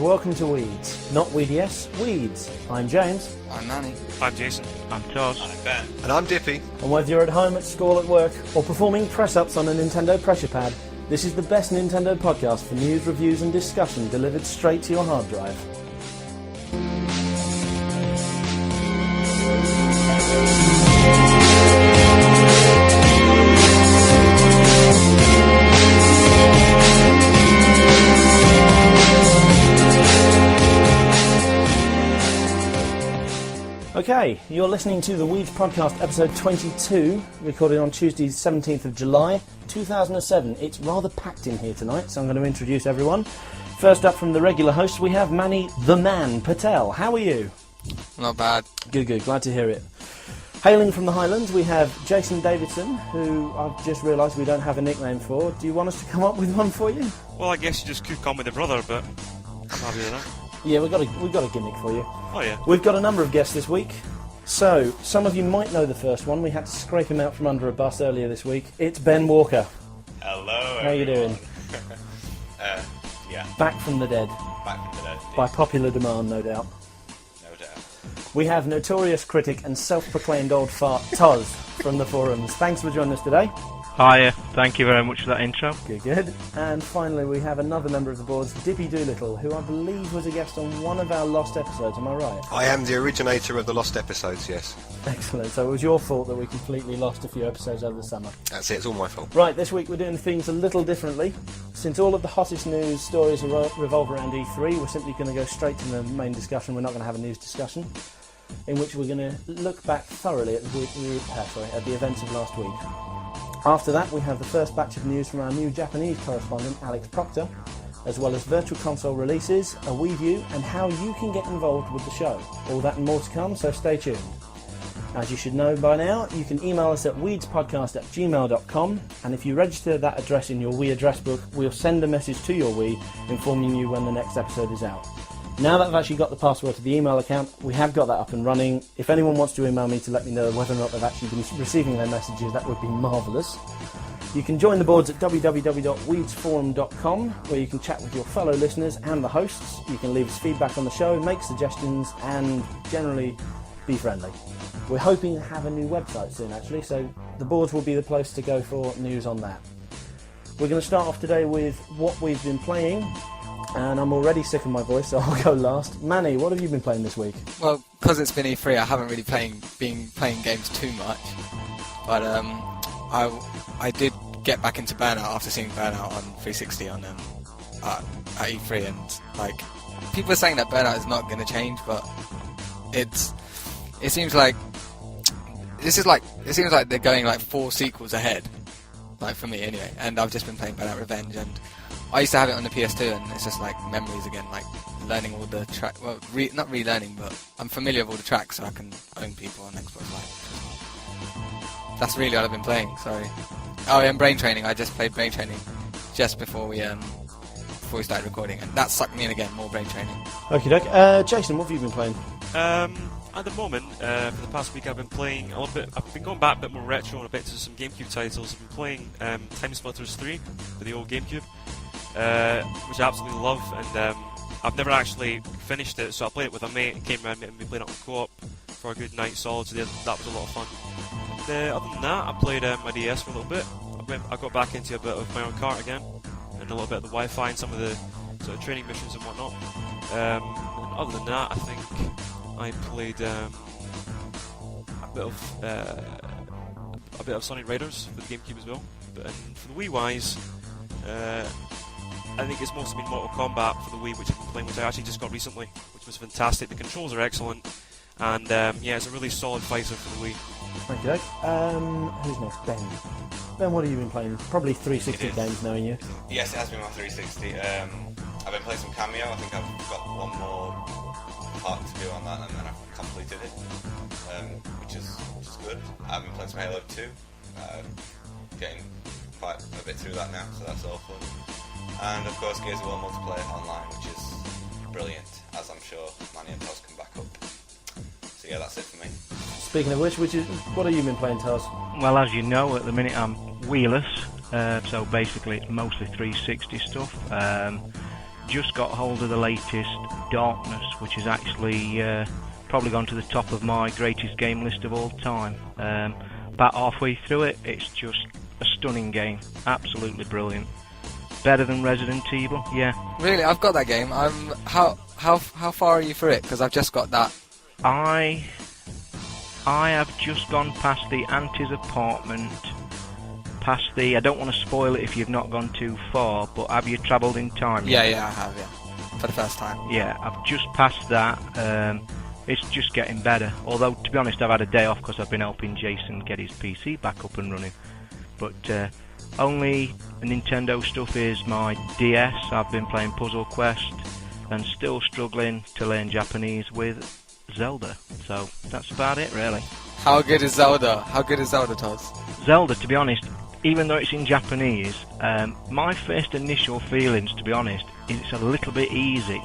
Welcome to WiiDS. Not WiiDS, WiiDS. I'm James. I'm Manny. I'm Jason. I'm Toz. I'm Ben. And I'm Dippy. And whether you're at home, at school, at work, or performing press-ups on a Nintendo pressure pad, this is the best Nintendo podcast for news, reviews and discussion delivered straight to your hard drive. Okay, you're listening to the WiiDS podcast episode 22, recorded on Tuesday 17th of July 2007. It's rather packed in here tonight, so I'm going to introduce everyone. First up from the regular hosts, we have Manny the Man Patel. How are you? Not bad. Good, glad to hear it. Hailing from the Highlands, we have Jason Davidson, who I've just realised we don't have a nickname for. Do you want us to come up with one for you? Well, I guess you just could come with a brother, but I'm happy with that. Yeah, we've got a gimmick for you. Oh yeah. We've got a number of guests this week. So, some of you might know the first one. We had to scrape him out from under a bus earlier this week. It's Ben Walker. Hello, How you doing? Yeah. Back from the dead. Back from the dead. By popular demand, no doubt. No doubt. We have notorious critic and self-proclaimed old fart Toz from the forums. Thanks for joining us today. Hiya, thank you very much for that intro. Good. And finally, we have another member of the boards, Dippy Doolittle, who I believe was a guest on one of our lost episodes. Am I right? I am the originator of the lost episodes, yes. Excellent. So it was your fault that we completely lost a few episodes over the summer. That's it, it's all my fault. Right, this week we're doing things a little differently. Since all of the hottest news stories revolve around E3, we're simply going to go straight to the main discussion. We're not going to have a news discussion, in which we're going to look back thoroughly at the events of last week. After that, we have the first batch of news from our new Japanese correspondent, Alex Proctor, as well as virtual console releases, a Wii View, and how you can get involved with the show. All that and more to come, so stay tuned. As you should know by now, you can email us at weedspodcast@gmail.com, and if you register that address in your Wii address book, we'll send a message to your Wii informing you when the next episode is out. Now that I've actually got the password to the email account, we have got that up and running. If anyone wants to email me to let me know whether or not they've actually been receiving their messages, that would be marvellous. You can join the boards at www.weedsforum.com, where you can chat with your fellow listeners and the hosts. You can leave us feedback on the show, make suggestions, and generally be friendly. We're hoping to have a new website soon, actually, so the boards will be the place to go for news on that. We're going to start off today with what we've been playing. And I'm already sick of my voice, so I'll go last. Manny, what have you been playing this week? Well, because it's been E3, I haven't really been playing games too much. But I did get back into Burnout after seeing Burnout on 360 on at E3, and like people are saying that Burnout is not going to change, but it seems like they're going like 4 sequels ahead, like for me anyway. And I've just been playing Burnout Revenge, and I used to have it on the PS2, and it's just like memories again, like learning all the track. Well, not relearning, but I'm familiar with all the tracks, so I can own people on Xbox Live. That's really all I've been playing. Sorry. Oh, and Brain Training. I just played Brain Training just before we started recording, and that sucked me in again. More Brain Training. Okie doke. Jason, what have you been playing? At the moment, for the past week, I've been playing a little bit. I've been going back a bit more retro and a bit to some GameCube titles. I've been playing Time Splitters 3 for the old GameCube. Which I absolutely love, and I've never actually finished it, so I played it with a mate and came around and we played it on co-op for a good night solid, so that was a lot of fun. And, other than that, I played my DS for a little bit. I got back into a bit of Mario Kart again, and a little bit of the Wi-Fi and some of the sort of training missions and whatnot. And other than that, I think I played a bit of Sonic Riders for the GameCube as well. And for the Wii-wise, I think it's mostly been Mortal Kombat for the Wii, which I've been playing, which I actually just got recently, which was fantastic. The controls are excellent, and yeah, it's a really solid fighter for the Wii. Thank you, who's next? Ben. Ben, what have you been playing? Probably 360 games, knowing you. Yes, it has been my 360. I've been playing some Cameo. I think I've got one more part to do on that, and then I've completed it. good. I've been playing some Halo 2, getting quite a bit through that now, so that's all fun. And of course Gears of War multiplayer online, which is brilliant, as I'm sure Manny and Toz can back up. So yeah, that's it for me. Speaking of which, what have you been playing, Toz? Well, as you know, at the minute I'm Wii-less, so basically it's mostly 360 stuff. Just got hold of the latest Darkness, which is actually probably gone to the top of my greatest game list of all time. About halfway through it, it's just a stunning game, absolutely brilliant. Better than Resident Evil, yeah. Really, I've got that game. How far are you through it? Because I've just got that. I have just gone past the auntie's apartment, past the... I don't want to spoil it if you've not gone too far, but have you travelled in time yet? Yeah, I have, yeah. For the first time. Yeah, I've just passed that. It's just getting better. Although, to be honest, I've had a day off because I've been helping Jason get his PC back up and running. But only Nintendo stuff is my DS. I've been playing Puzzle Quest and still struggling to learn Japanese with Zelda. So that's about it, really. How good is Zelda? How good is Zelda, Toz? Zelda, to be honest, even though it's in Japanese, my first initial feelings, to be honest, is it's a little bit easy.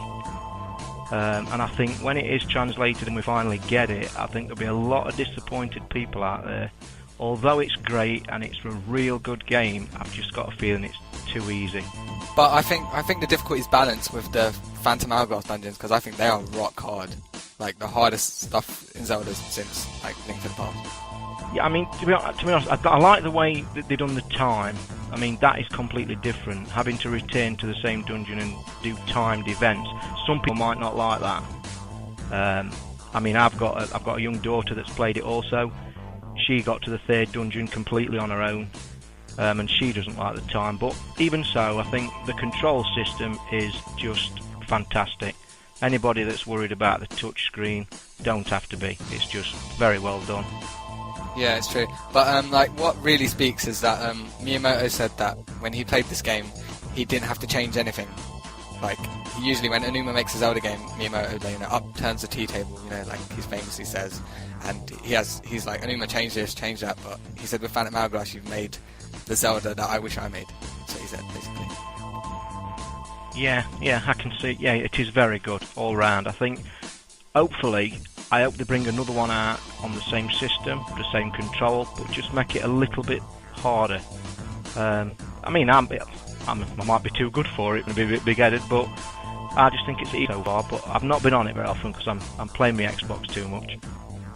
And I think when it is translated and we finally get it, I think there'll be a lot of disappointed people out there. Although it's great and it's a real good game, I've just got a feeling it's too easy. But I think the difficulty is balanced with the Phantom Hourglass dungeons, because I think they are rock hard. Like the hardest stuff in Zelda since like Link to the Past. Yeah, I mean, to be honest, I like the way that they've done the time. I mean, that is completely different. Having to return to the same dungeon and do timed events. Some people might not like that. I mean, I've got a young daughter that's played it also. She got to the third dungeon completely on her own, and she doesn't like the time. But even so, I think the control system is just fantastic. Anybody that's worried about the touch screen don't have to be. It's just very well done. Yeah, it's true. But like, what really speaks is that Miyamoto said that when he played this game, he didn't have to change anything. Like, usually when Onuma makes a Zelda game, Miyamoto, upturns the tea table, like he famously says, and he's like, Onuma, change this, change that. But he said, with Phantom Hourglass, you've made the Zelda that I wish I made. So he said, basically. Yeah, I can see. Yeah, it is very good all round. I think, hopefully, I hope they bring another one out on the same system, the same control, but just make it a little bit harder. I mean, I might be too good for it and be a bit big-headed, but I just think it's easy so far. But I've not been on it very often because I'm playing my Xbox too much.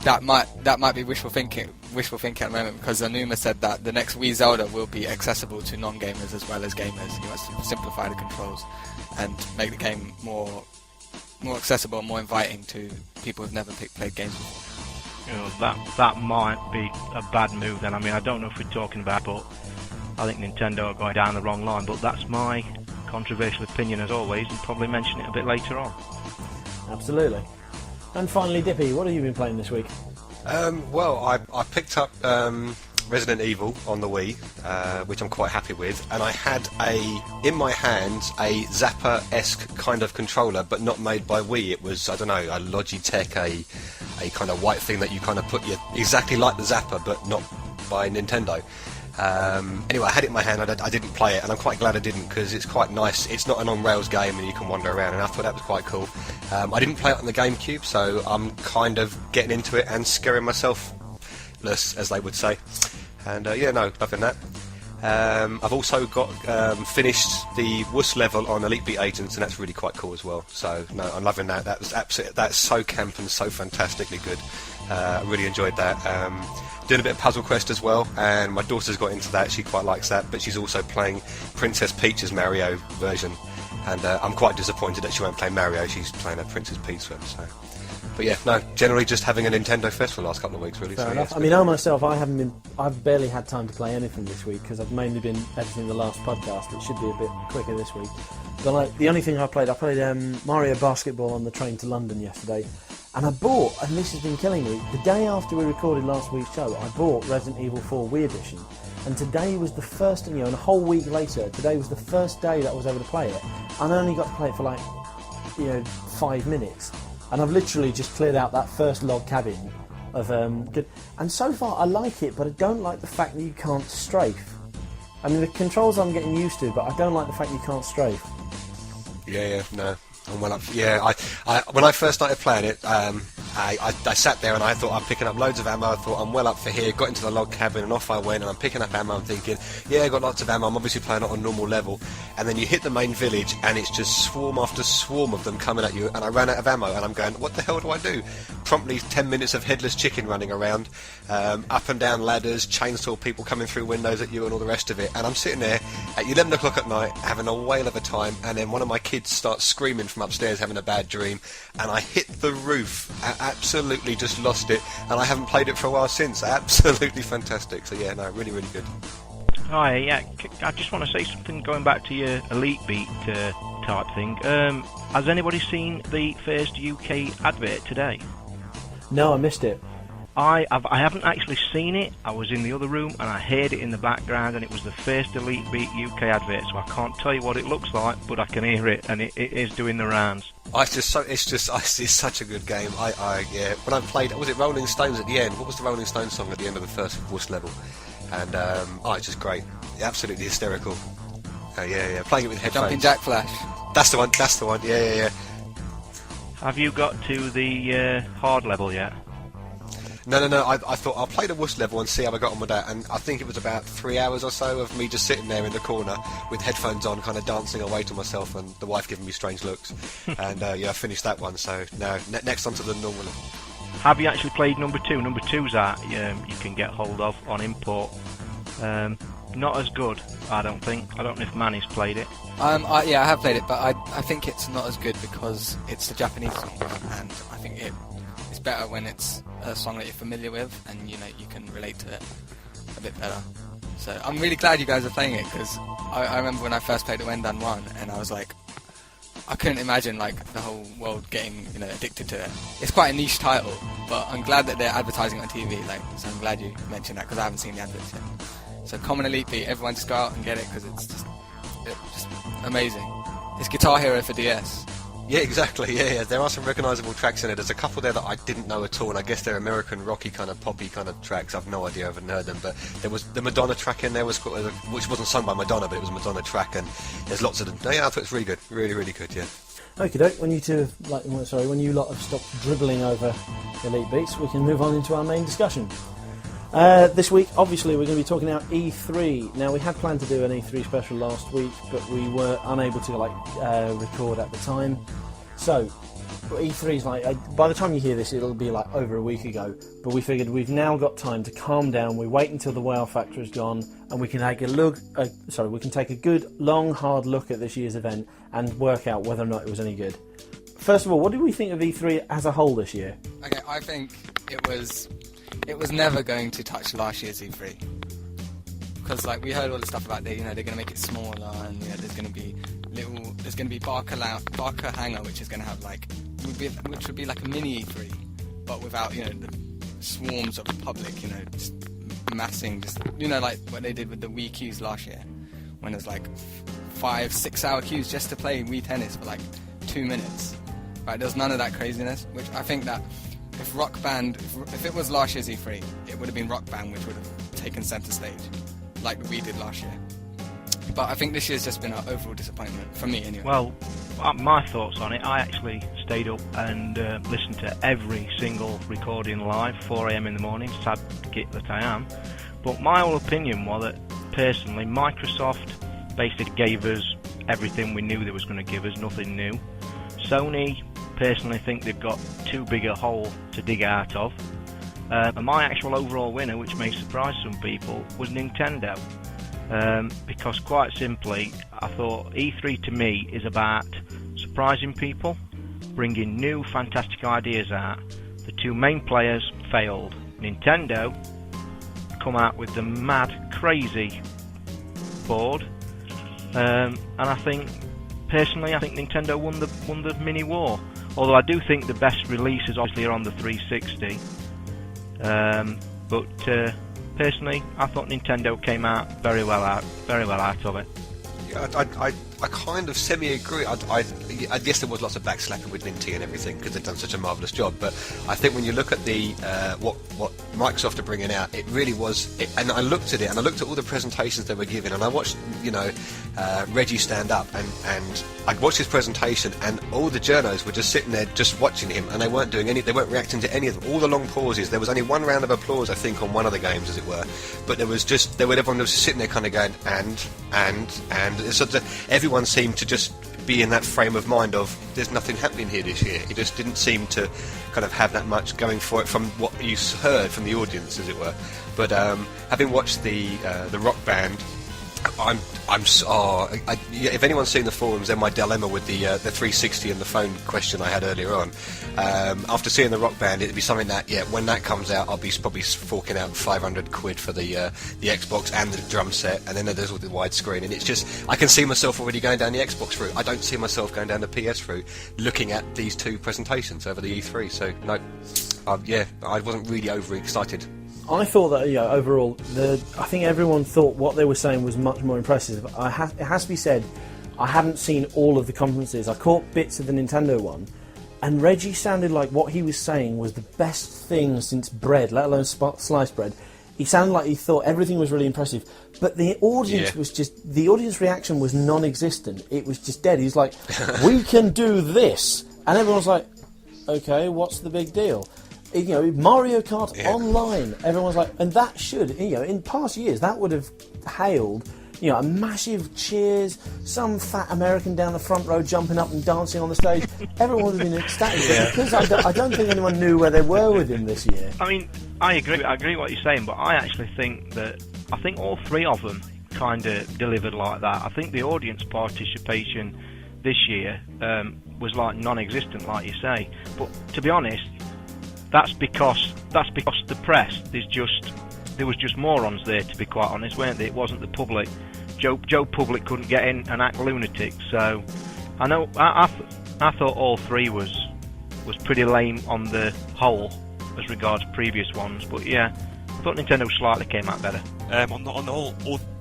That might be wishful thinking at the moment, because Onuma said that the next Wii Zelda will be accessible to non-gamers as well as gamers. He wants to simplify the controls and make the game more accessible and more inviting to people who've never played games before. That might be a bad move then. I mean, I don't know if we're talking about, but I think Nintendo are going down the wrong line. But that's my controversial opinion as always, and probably mention it a bit later on. Absolutely. And finally, Dippy, what have you been playing this week? Well, I picked up Resident Evil on the Wii, which I'm quite happy with, and I had in my hands a Zapper-esque kind of controller, but not made by Wii. It was, I don't know, a Logitech, a kind of white thing that you kind of put exactly like the Zapper, but not by Nintendo. Anyway, I had it in my hand. I didn't play it, and I'm quite glad I didn't, because it's quite nice. It's not an on-rails game, and you can wander around, and I thought that was quite cool. I didn't play it on the GameCube, so I'm kind of getting into it and scaring myself less, as they would say. And loving that. I've also got finished the Wuss level on Elite Beat Agents, and that's really quite cool as well. So no, I'm loving that. That's so camp and so fantastically good. I really enjoyed that. Doing a bit of Puzzle Quest as well, and my daughter's got into that. She quite likes that, but she's also playing Princess Peach's Mario version, and I'm quite disappointed that she won't play Mario. She's playing a Princess Peach one. So, but yeah, no, generally just having a Nintendo Fest for the last couple of weeks, really. Fair so, enough. Yeah, I mean, I myself, I've barely had time to play anything this week because I've mainly been editing the last podcast. It should be a bit quicker this week. But the only thing I played Mario Basketball on the train to London yesterday. And I bought, and this has been killing me, the day after we recorded last week's show, I bought Resident Evil 4 Wii Edition. And today was the first, and a whole week later, today was the first day that I was able to play it. And I only got to play it for 5 minutes. And I've literally just cleared out that first log cabin of good. And so far, I like it, but I don't like the fact that you can't strafe. I mean, the controls I'm getting used to, but I don't like the fact you can't strafe. Yeah, no. I'm well up. Yeah, I when I first started playing it, I sat there and I thought I'm picking up loads of ammo. I thought I'm well up for here. Got into the log cabin and off I went, and I'm picking up ammo. I'm thinking, yeah, I got lots of ammo. I'm obviously playing it on normal level. And then you hit the main village, and it's just swarm after swarm of them coming at you. And I ran out of ammo, and I'm going, what the hell do I do? Promptly 10 minutes of headless chicken running around, up and down ladders, chainsaw people coming through windows at you, and all the rest of it. And I'm sitting there at 11 o'clock at night having a whale of a time, and then one of my kids starts screaming from upstairs having a bad dream, and I hit the roof. I absolutely just lost it, and I haven't played it for a while since. Absolutely fantastic. So yeah, no, really, really good. Hi, yeah, I just want to say something going back to your Elite Beat type thing. Has anybody seen the first UK advert today? No, I missed it. I haven't actually seen it. I was in the other room and I heard it in the background, and it was the first Elite Beat UK advert, so I can't tell you what it looks like, but I can hear it, and it is doing the rounds. It's such a good game. Yeah. When I played, was it Rolling Stones at the end? What was the Rolling Stones song at the end of the first Wuss level? And it's just great. Absolutely hysterical. Yeah. Playing it with headphones. Jumping Jack Flash. That's the one. Yeah. Have you got to the hard level yet? No. I thought I'll play the Wuss level and see how I got on with that. And I think it was about 3 hours or so of me just sitting there in the corner with headphones on, kind of dancing away to myself, and the wife giving me strange looks. And I finished that one. So now next on to the normal level. Have you actually played number 2? Number 2's that you can get hold of on import. Not as good, I don't think. I don't know if Manny's played it. I have played it, but I think it's not as good because it's the Japanese song, and I think it's better when it's a song that you're familiar with, and you can relate to it a bit better. So I'm really glad you guys are playing it, because I remember when I first played the Wendan 1, and I was like, I couldn't imagine the whole world getting addicted to it. It's quite a niche title, but I'm glad that they're advertising it on TV. So I'm glad you mentioned that, because I haven't seen the adverts yet. So Common Elite Beat, everyone just go out and get it, because it's just amazing. It's Guitar Hero for DS. Yeah, exactly. Yeah. There are some recognisable tracks in it. There's a couple there that I didn't know at all, and I guess they're American rocky kind of poppy kind of tracks. I've no idea. I haven't heard them, but there was the Madonna track in there, which wasn't sung by Madonna, but it was a Madonna track, and there's lots of them. Yeah, I thought it's really good. Really, really good. Yeah. Okie doke. When you lot have stopped dribbling over Elite Beats, we can move on into our main discussion. This week, obviously, we're going to be talking about E3. Now, we had planned to do an E3 special last week, but we were unable to record at the time. So, E3 is by the time you hear this, it'll be over a week ago. But we figured we've now got time to calm down. We wait until the wow factor is gone, and we can take a good, long, hard look at this year's event and work out whether or not it was any good. First of all, what did we think of E3 as a whole this year? Okay, I think it was never going to touch last year's E3, because we heard all the stuff about they're going to make it smaller, and there's going to be Barker Hangar, which is going to have which would be like a mini E3, but without the swarms of the public, just massing, like what they did with the Wii queues last year, when it was 5-6 hour queues just to play Wii Tennis for 2 minutes. Right, there's none of that craziness, which I think that if Rock Band, if it was last year's E3, it would have been Rock Band which would have taken centre stage, like we did last year. But I think this year's just been an overall disappointment, for me anyway. Well, my thoughts on it, I actually stayed up and listened to every single recording live, 4 AM in the morning, sad git that I am. But my whole opinion was that, personally, Microsoft basically gave us everything we knew they was going to give us, nothing new. Sony, personally, think they've got too big a hole to dig out of. And my actual overall winner, which may surprise some people, was Nintendo. Because quite simply, I thought E3 to me is about surprising people, bringing new fantastic ideas out. The two main players failed. Nintendo come out with the mad, crazy board, and I think Nintendo won the mini war. Although I do think the best releases obviously are on the 360, but personally, I thought Nintendo came out very well out of it. Yeah, kind of semi-agree. I guess there was lots of backslapping with Ninty and everything because they've done such a marvellous job. But I think when you look at the what Microsoft are bringing out, it really was. And I looked at it, and I looked at all the presentations they were giving, and I watched, Reggie stand up, and I watched his presentation, and all the journos were just sitting there, just watching him, and they weren't doing any. They weren't reacting to any of them. All the long pauses. There was only one round of applause, I think, on one of the games, as it were. But there was just everyone was sitting there, kind of going and. It's sort of, everyone seemed to just be in that frame of mind of there's nothing happening here this year. It just didn't seem to kind of have that much going for it from what you heard from the audience, as it were. But having watched the Rock Band, if anyone's seen the forums, then my dilemma with the 360 and the phone question I had earlier on. After seeing the Rock Band, it'd be something that, when that comes out, I'll be probably forking out 500 quid for the Xbox and the drum set, and then there's all the widescreen, and it's just, I can see myself already going down the Xbox route. I don't see myself going down the PS route, looking at these two presentations over the E3. So no, I wasn't really overly excited. I thought that overall, I think everyone thought what they were saying was much more impressive. It has to be said, I haven't seen all of the conferences. I caught bits of the Nintendo one, and Reggie sounded like what he was saying was the best thing since bread, let alone sliced bread. He sounded like he thought everything was really impressive, but the audience was just, the audience reaction was non-existent. It was just dead. He's like, we can do this, and everyone's like, okay, what's the big deal? Mario Kart Online, everyone's like, and that should, in past years, that would have hailed, a massive cheers, some fat American down the front row jumping up and dancing on the stage. Everyone would have been ecstatic, because I don't think anyone knew where they were with him this year. I mean, I agree what you're saying, but I actually think all three of them kind of delivered like that. I think the audience participation this year was like non-existent, like you say. But to be honest, that's because the press. There was just morons there, to be quite honest, weren't there? It wasn't the public. Joe Public couldn't get in and act lunatic. So I know I thought all three was pretty lame on the whole as regards previous ones. But I thought Nintendo slightly came out better. On the whole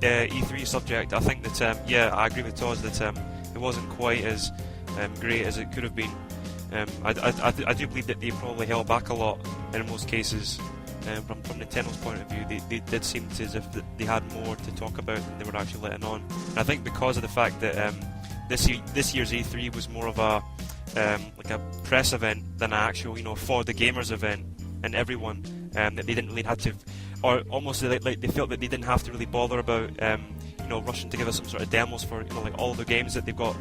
E3 subject, I think that I agree with Toz that it wasn't quite as great as it could have been. I do believe that they probably held back a lot in most cases. From Nintendo's point of view, they did seem as if they had more to talk about than they were actually letting on. And I think because of the fact that this year's E3 was more of a like a press event than an actual for the gamers event, and everyone that they didn't really have to, or almost like they felt that they didn't have to really bother about rushing to give us some sort of demos for like all the games that they've got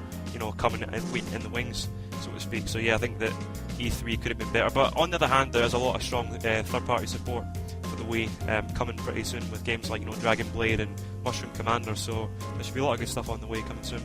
coming in the wings, so to speak. So I think that E3 could have been better. But on the other hand, there's a lot of strong third-party support for the Wii coming pretty soon with games like Dragon Blade and Mushroom Commander. So there should be a lot of good stuff on the way coming soon.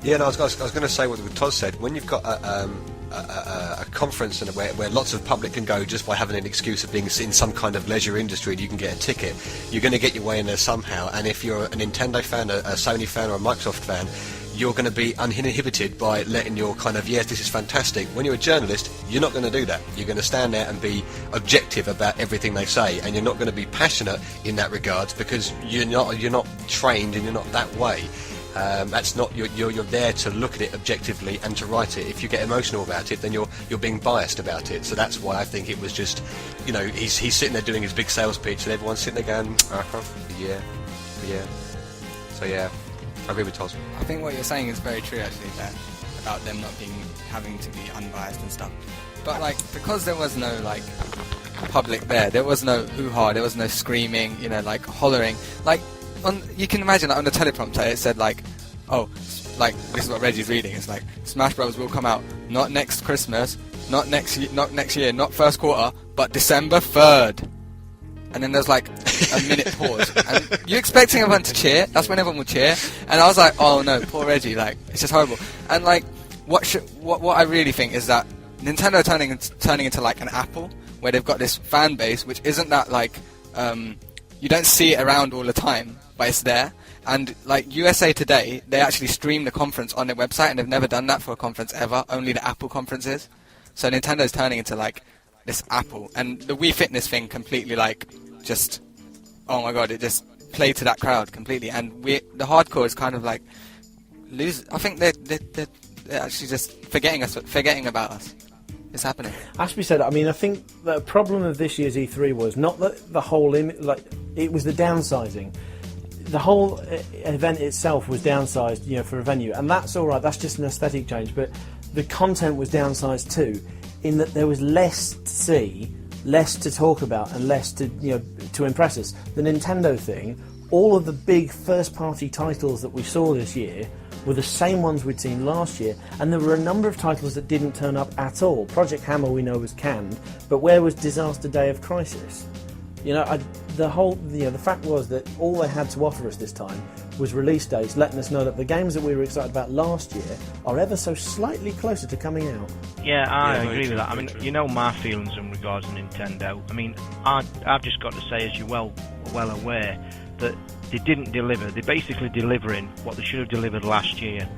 Yeah, no, I was going to say what Toz said. When you've got a conference and where lots of public can go just by having an excuse of being in some kind of leisure industry and you can get a ticket, you're going to get your way in there somehow. And if you're a Nintendo fan, a Sony fan, or a Microsoft fan, you're going to be uninhibited by letting your kind of, yes, this is fantastic. When you're a journalist, you're not going to do that. You're going to stand there and be objective about everything they say, and you're not going to be passionate in that regard because you're not trained and you're not that way. That's not you're there to look at it objectively and to write it. If you get emotional about it, then you're being biased about it. So that's why I think it was just, he's sitting there doing his big sales pitch, and everyone's sitting there going, yeah. So I agree with Toz. I think what you're saying is very true, actually, there, about them not having to be unbiased and stuff. But because there was no public there was no hoo-ha, there was no screaming, hollering. You can imagine on the teleprompter it said this is what Reggie's reading. It's like Smash Bros will come out not next Christmas, not next year, not first quarter, but December 3rd. And then there's a minute pause, and you're expecting everyone to cheer. That's when everyone will cheer. And I was like, oh no, poor Reggie, it's just horrible. And what I really think is that Nintendo turning into an Apple, where they've got this fan base which isn't that you don't see it around all the time, but it's there. And USA Today, they actually stream the conference on their website, and they've never done that for a conference ever. Only the Apple conferences. So Nintendo's turning into this Apple, and the Wii Fitness thing completely just, oh my god, it just played to that crowd completely. And the hardcore is kind of I think they're actually just forgetting about us. It's happening. As to be said, I mean, I think the problem of this year's E3 was not that the whole it was the downsizing. The whole event itself was downsized, for a venue, and that's all right. That's just an aesthetic change, but the content was downsized too, in that there was less to see, less to talk about, and less to to impress us. The Nintendo thing, all of the big first-party titles that we saw this year were the same ones we'd seen last year, and there were a number of titles that didn't turn up at all. Project Hammer we know was canned, but where was Disaster Day of Crisis? The fact was that all they had to offer us this time was release dates, letting us know that the games that we were excited about last year are ever so slightly closer to coming out. Yeah, I agree with that. I mean, my feelings in regards to Nintendo. I mean, I've just got to say, as you're well aware, that they didn't deliver. They're basically delivering what they should have delivered last year.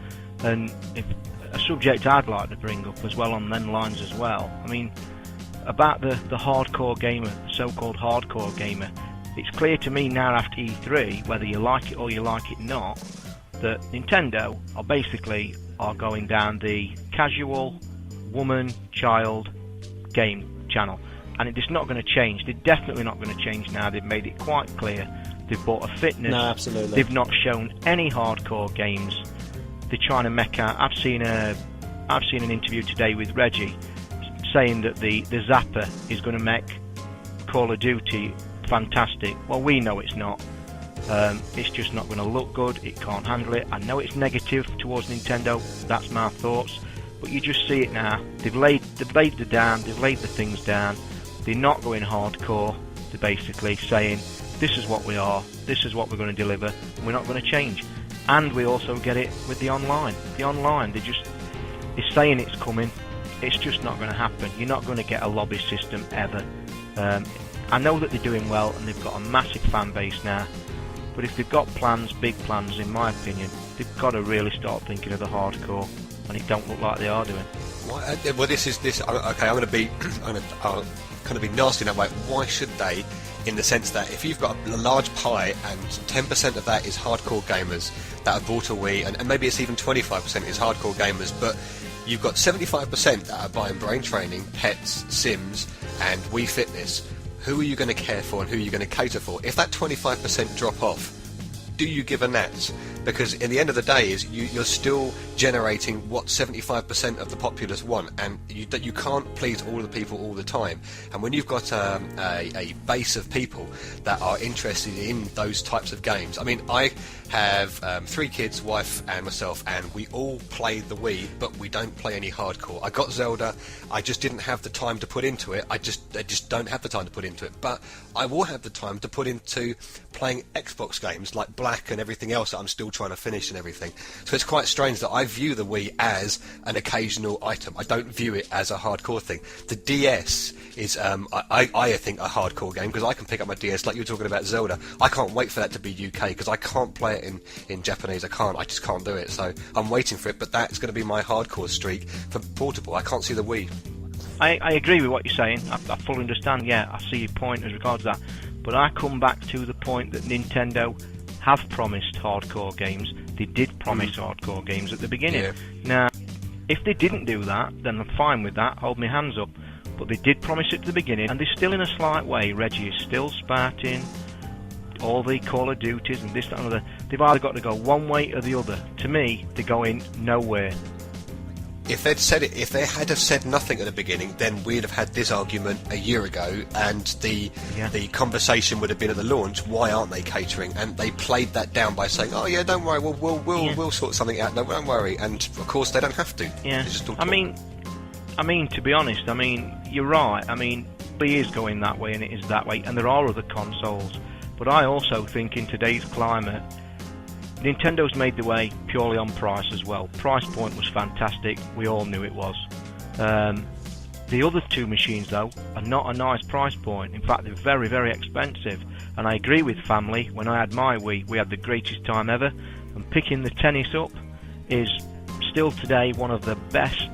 And if a subject I'd like to bring up as well on them lines as well, I mean, about the hardcore gamer, the so-called hardcore gamer, it's clear to me now after E3, whether you like it or you like it not, that Nintendo are going down the casual woman, child game channel. And it's not going to change. They're definitely not going to change now. They've made it quite clear. They've bought a fitness. No, absolutely. They've not shown any hardcore games. They're trying to make out. I've seen an interview today with Reggie saying that the Zapper is going to make Call of Duty fantastic. Well, we know it's not. It's just not going to look good. It can't handle it. I know it's negative towards Nintendo. That's my thoughts. But you just see it now. They've laid the things down. They're not going hardcore. They're basically saying, this is what we are, this is what we're going to deliver, and we're not going to change. And we also get it with the online. The online, they're saying it's coming, it's just not going to happen. You're not going to get a lobby system ever. I know that they're doing well, and they've got a massive fan base now, but if they've got plans, big plans, in my opinion, they've got to really start thinking of the hardcore, and it don't look like they are doing. Well, this. Okay, I'm going to be kind of be nasty in that way. Why should they? In the sense that if you've got a large pie and 10% of that is hardcore gamers that have bought a Wii, and maybe it's even 25% is hardcore gamers, but you've got 75% that are buying brain training, pets, Sims, and Wii Fitness. Who are you going to care for and who are you going to cater for? If that 25% drop off, do you give a gnat? Because in the end of the day, you're still generating what 75% of the populace want, and you can't please all the people all the time. And when you've got a base of people that are interested in those types of games, I mean, I have 3 kids, wife and myself, and we all play the Wii, but we don't play any hardcore. I got Zelda, I just didn't have the time to put into it. I just don't have the time to put into it. But I will have the time to put into playing Xbox games like Black and everything else that I'm still trying to finish and everything. So it's quite strange that I view the Wii as an occasional item. I don't view it as a hardcore thing. The DS is, I think, a hardcore game, because I can pick up my DS, like you were talking about Zelda. I can't wait for that to be UK, because I can't play it in Japanese. I just can't do it. So I'm waiting for it, but that's going to be my hardcore streak for portable. I can't see the Wii. I agree with what you're saying. I fully understand. Yeah, I see your point as regards that. But I come back to the point that Nintendo have promised hardcore games. They did promise hardcore games at the beginning. Yeah. Now, if they didn't do that, then I'm fine with that. Hold my hands up. But they did promise it at the beginning, and they're still in a slight way. Reggie is still spouting all the Call of Duties and this, that, and other. They've either got to go one way or the other. To me, they're going nowhere. If they'd said it, if they had have said nothing at the beginning, then we'd have had this argument a year ago, and the conversation would have been at the launch. Why aren't they catering? And they played that down by saying, "Oh yeah, don't worry, we'll sort something out. No, don't worry." And of course, they don't have to. Yeah. I mean, to be honest, I mean, you're right. I mean, it is going that way, and it is that way, and there are other consoles. But I also think in today's climate, Nintendo's made the way purely on price as well. Price point was fantastic. We all knew it was. The other 2 machines, though, are not a nice price point. In fact, they're very, very expensive. And I agree with family. When I had my Wii, we had the greatest time ever. And picking the tennis up is still today one of the best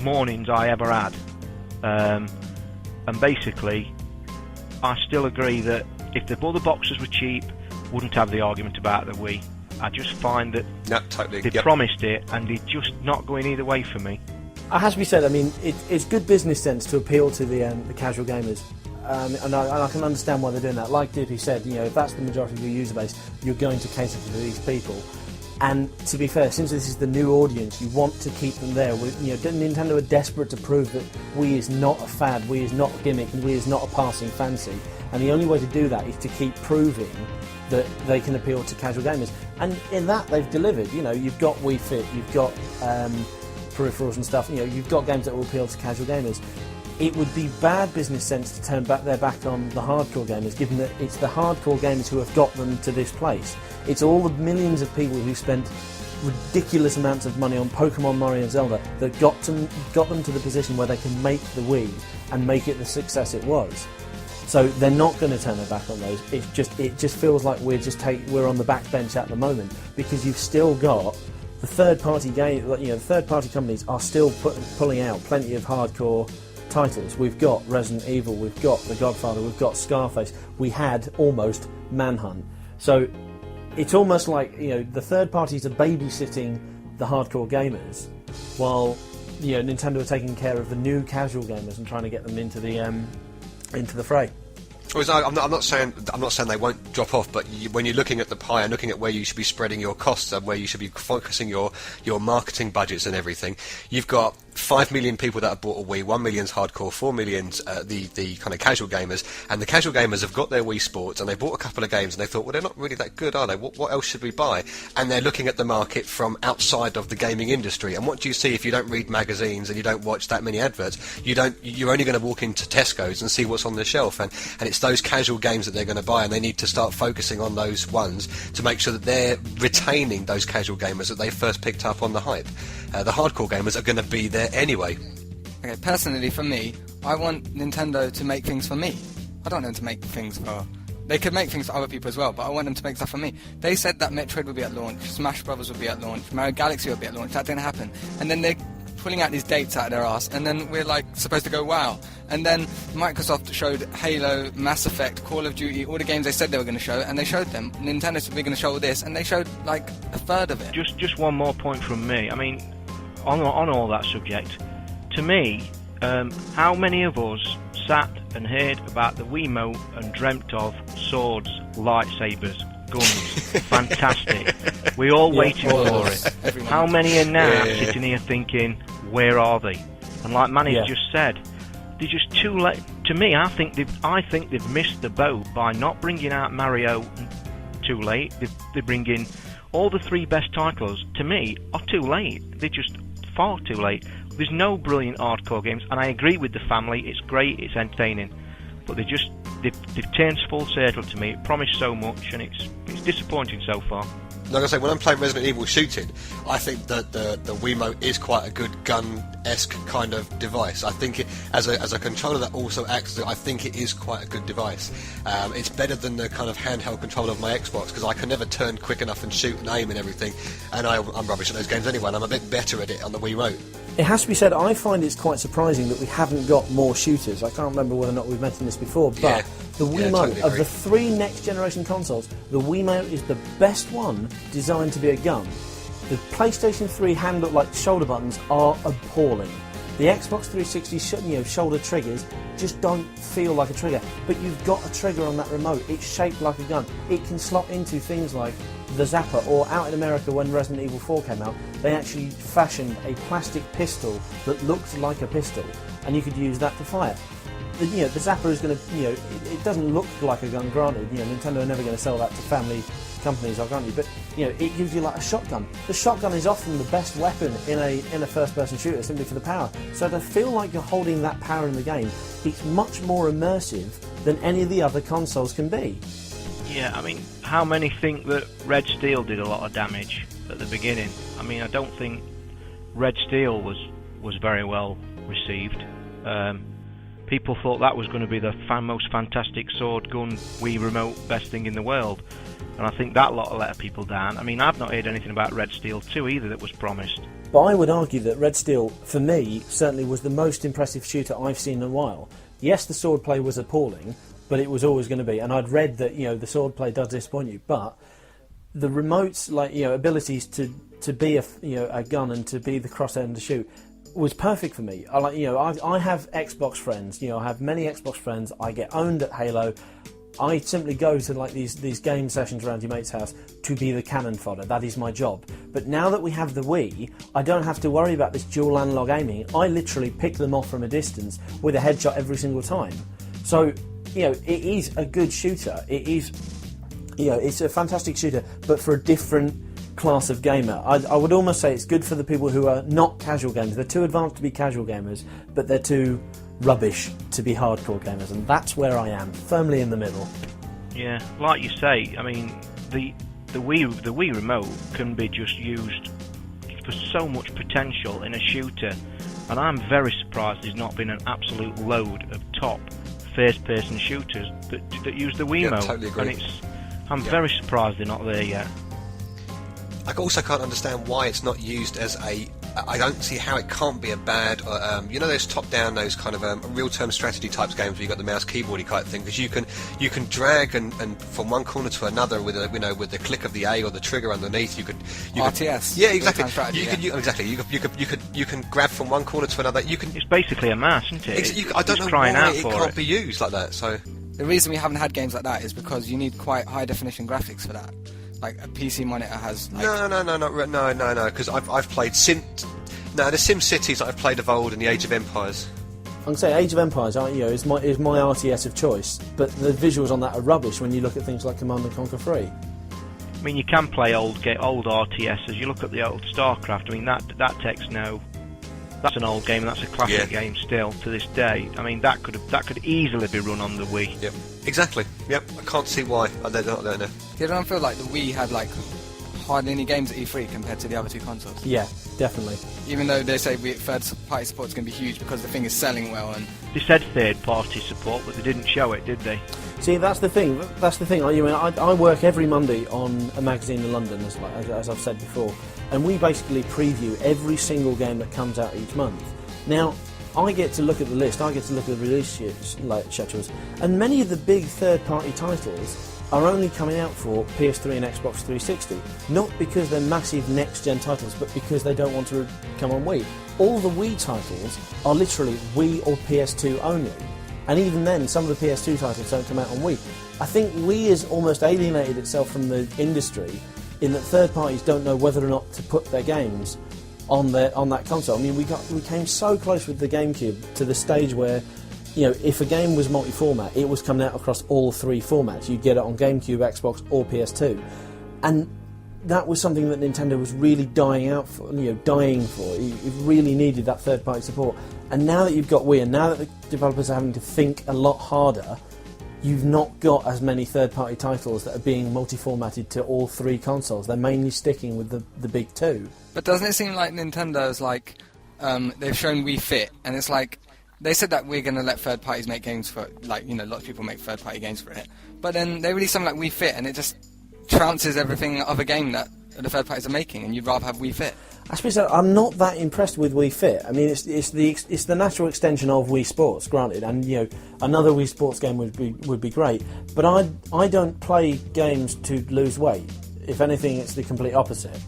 mornings I ever had. And basically, I still agree that if the other boxes were cheap, wouldn't have the argument about the Wii. I just find that No, totally. they promised it and they're just not going either way for me. It has to be said, I mean, it's good business sense to appeal to the casual gamers. And I can understand why they're doing that. Like Dippy said, if that's the majority of your user base, you're going to cater to these people. And to be fair, since this is the new audience, you want to keep them there. Nintendo are desperate to prove that Wii is not a fad, Wii is not a gimmick, and Wii is not a passing fancy. And the only way to do that is to keep proving that they can appeal to casual gamers. And in that, they've delivered. You've got Wii Fit, you've got peripherals and stuff. You've got games that will appeal to casual gamers. It would be bad business sense to turn their back on the hardcore gamers, given that it's the hardcore gamers who have got them to this place. It's all the millions of people who spent ridiculous amounts of money on Pokemon, Mario and Zelda that got them to the position where they can make the Wii and make it the success it was. So they're not going to turn their back on those. It just feels like we're on the back bench at the moment, because you've still got the third-party third-party companies are still pulling out plenty of hardcore titles. We've got Resident Evil, we've got The Godfather, we've got Scarface, we had almost Manhunt. So it's almost like the third parties are babysitting the hardcore gamers, while Nintendo are taking care of the new casual gamers and trying to get them into the fray. I'm not saying they won't drop off, but when you're looking at the pie and looking at where you should be spreading your costs and where you should be focusing your marketing budgets and everything, you've got 5 million people that have bought a Wii, 1 million's hardcore, 4 million's the kind of casual gamers, and the casual gamers have got their Wii Sports and they bought a couple of games and they thought, well, they're not really that good, are they? What else should we buy? And they're looking at the market from outside of the gaming industry. And what do you see if you don't read magazines and you don't watch that many adverts? You're only going to walk into Tesco's and see what's on the shelf, and it's those casual games that they're going to buy, and they need to start focusing on those ones to make sure that they're retaining those casual gamers that they first picked up on the hype. The hardcore gamers are going to be there anyway. Okay, personally, for me, I want Nintendo to make things for me. I don't want them to make things for... They could make things for other people as well, but I want them to make stuff for me. They said that Metroid would be at launch, Smash Brothers would be at launch, Mario Galaxy would be at launch. That didn't happen. And then they're pulling out these dates out of their ass, and then we're supposed to go wow. And then Microsoft showed Halo, Mass Effect, Call of Duty, all the games they said they were going to show, and they showed them. Nintendo said we're going to show all this, and they showed a third of it. Just one more point from me. I mean, on all that subject, to me, how many of us sat and heard about the Wiimote and dreamt of swords, lightsabers, guns? Fantastic. We all waiting for it. How many are now sitting here thinking, where are they? And like Manny's just said, they're just too late. To me, I think they've missed the boat by not bringing out Mario too late. They're bringing all the 3 best titles, to me, are too late. They're just far too late. There's no brilliant hardcore games, and I agree with the family. It's great, it's entertaining, but they've turned full circle to me. It promised so much, and it's disappointing so far. Like I say, when I'm playing Resident Evil shooting, I think that the Wiimote is quite a good gun-esque kind of device. I think it, as a controller that also acts, I think it is quite a good device. It's better than the kind of handheld controller of my Xbox, because I can never turn quick enough and shoot and aim and everything, and I'm rubbish at those games anyway, and I'm a bit better at it on the Wiimote. It has to be said, I find it's quite surprising that we haven't got more shooters. I can't remember whether or not we've mentioned this before, but the Wiimote, totally of the 3 next-generation consoles, the Wiimote is the best one designed to be a gun. The PlayStation 3 shoulder buttons are appalling. The Xbox 360 shoulder triggers just don't feel like a trigger, but you've got a trigger on that remote. It's shaped like a gun. It can slot into things like the Zapper, or out in America when Resident Evil 4 came out, they actually fashioned a plastic pistol that looked like a pistol, and you could use that to fire. The Zapper is going to, it doesn't look like a gun, granted. Nintendo are never going to sell that to family companies, I'll grant you, but it gives you like a shotgun. The shotgun is often the best weapon in a first-person shooter, simply for the power. So to feel like you're holding that power in the game, it's much more immersive than any of the other consoles can be. Yeah, I mean, how many think that Red Steel did a lot of damage at the beginning? I mean, I don't think Red Steel was very well received. People thought that was going to be the most fantastic sword, gun, Wii remote, best thing in the world. And I think that lot let people down. I mean, I've not heard anything about Red Steel 2 either that was promised. But I would argue that Red Steel, for me, certainly was the most impressive shooter I've seen in a while. Yes, the swordplay was appalling, but it was always going to be. And I'd read that, the swordplay does disappoint you, but the remote's abilities to be a gun and to be the crosshair and to shoot was perfect for me. I have Xbox friends. I have many Xbox friends. I get owned at Halo. I simply go to these game sessions around your mate's house to be the cannon fodder. That is my job. But now that we have the Wii, I don't have to worry about this dual analog aiming. I literally pick them off from a distance with a headshot every single time. So, it is a good shooter. It is, it's a fantastic shooter, but for a different class of gamer. I would almost say it's good for the people who are not casual gamers. They're too advanced to be casual gamers, but they're too rubbish to be hardcore gamers, and that's where I am, firmly in the middle. Yeah, like you say, I mean, the Wii remote can be just used for so much potential in a shooter, and I'm very surprised there's not been an absolute load of top first-person shooters that use the Wii remote. Totally agree. And I'm very surprised they're not there yet. I also can't understand why it's not used as a... I don't see how it can't be a bad... those top-down, those kind of real-time strategy types games where you've got the mouse keyboardy type thing, because you can drag and from one corner to another with with the click of the A or the trigger underneath. You could RTS. Yeah, exactly. You can grab from one corner to another. It's basically a mouse, isn't it? I don't know crying why out it for can't be used like that. So The reason we haven't had games like that is because you need quite high-definition graphics for that. Like, a PC monitor has... Like, no, because I've played the Sim Cities that I've played of old and the Age of Empires. I'm going to say Age of Empires, is my RTS of choice, but the visuals on that are rubbish when you look at things like Command & Conquer 3. I mean, you can play old RTS. As you look at the old StarCraft, I mean, that takes no... That's an old game, and that's a classic game still to this day. I mean, that could easily be run on the Wii. Yep, exactly. Yep, I can't see why. I don't know. You don't feel like the Wii had like hardly any games at E3 compared to the other two consoles? Yeah, definitely. Even though they say third-party support is going to be huge because the thing is selling well, and they said third-party support, but they didn't show it, did they? See, that's the thing. I work every Monday on a magazine in London, as I've said before, and we basically preview every single game that comes out each month. Now, I get to look at the list, I get to look at the release schedules, and many of the big third-party titles are only coming out for PS3 and Xbox 360, not because they're massive next-gen titles, but because they don't want to come on Wii. All the Wii titles are literally Wii or PS2 only, and even then, some of the PS2 titles don't come out on Wii. I think Wii has almost alienated itself from the industry in that third parties don't know whether or not to put their games on that console. I mean, we came so close with the GameCube to the stage where, if a game was multi-format, it was coming out across all three formats. You'd get it on GameCube, Xbox, or PS2, and that was something that Nintendo was really dying for. It really needed that third-party support. And now that you've got Wii, and now that the developers are having to think a lot harder, you've not got as many third-party titles that are being multi-formatted to all three consoles. They're mainly sticking with the big two. But doesn't it seem like Nintendo's like they've shown Wii Fit, and it's like they said that we're going to let third parties make games for it, lots of people make third-party games for it, but then they release something like Wii Fit, and it just trounces everything of a game that the third parties are making, and you'd rather have Wii Fit. I suppose I'm not that impressed with Wii Fit. I mean, it's the natural extension of Wii Sports, granted, and another Wii Sports game would be great. But I don't play games to lose weight. If anything, it's the complete opposite.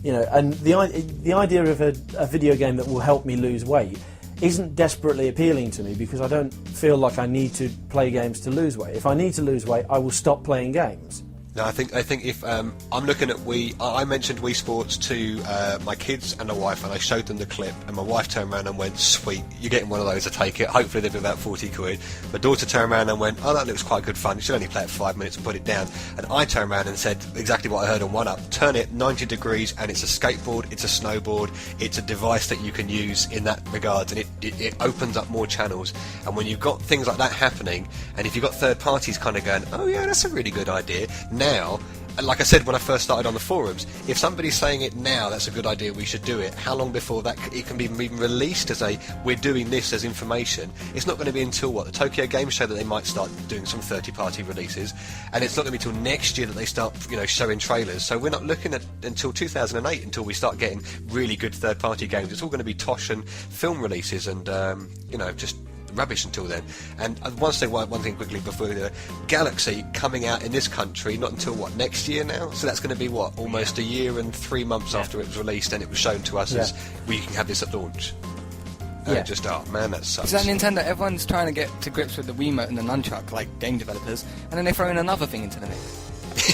And the idea of a video game that will help me lose weight isn't desperately appealing to me, because I don't feel like I need to play games to lose weight. If I need to lose weight, I will stop playing games. No, I think if I'm looking at Wii, I mentioned Wii Sports to my kids and my wife, and I showed them the clip, and my wife turned around and went, "Sweet, you're getting one of those. I take it. Hopefully they'll be about 40 quid." My daughter turned around and went, "Oh, that looks quite good fun. You should only play it for 5 minutes and put it down." And I turned around and said exactly what I heard on 1UP: turn it 90 degrees, and it's a skateboard, it's a snowboard, it's a device that you can use in that regard, and it opens up more channels. And when you've got things like that happening, and if you've got third parties kind of going, "Oh yeah, that's a really good idea," now, like I said when I first started on the forums, if somebody's saying it now, that's a good idea, we should do it, how long before that it can be even released as we're doing this as information? It's not going to be until, the Tokyo Game Show that they might start doing some 30-party releases, and it's not going to be until next year that they start, showing trailers. So we're not looking at until 2008 until we start getting really good third-party games. It's all going to be Tosh and film releases and, just rubbish until then. And I want to say one thing quickly before Galaxy coming out in this country not until next year now. So that's going to be almost a year and 3 months after it was released, and it was shown to us as we can have this at launch. Just man, that sucks. Is that Nintendo? Everyone's trying to get to grips with the Wiimote and the nunchuck, like game developers, and then they throw in another thing into the mix.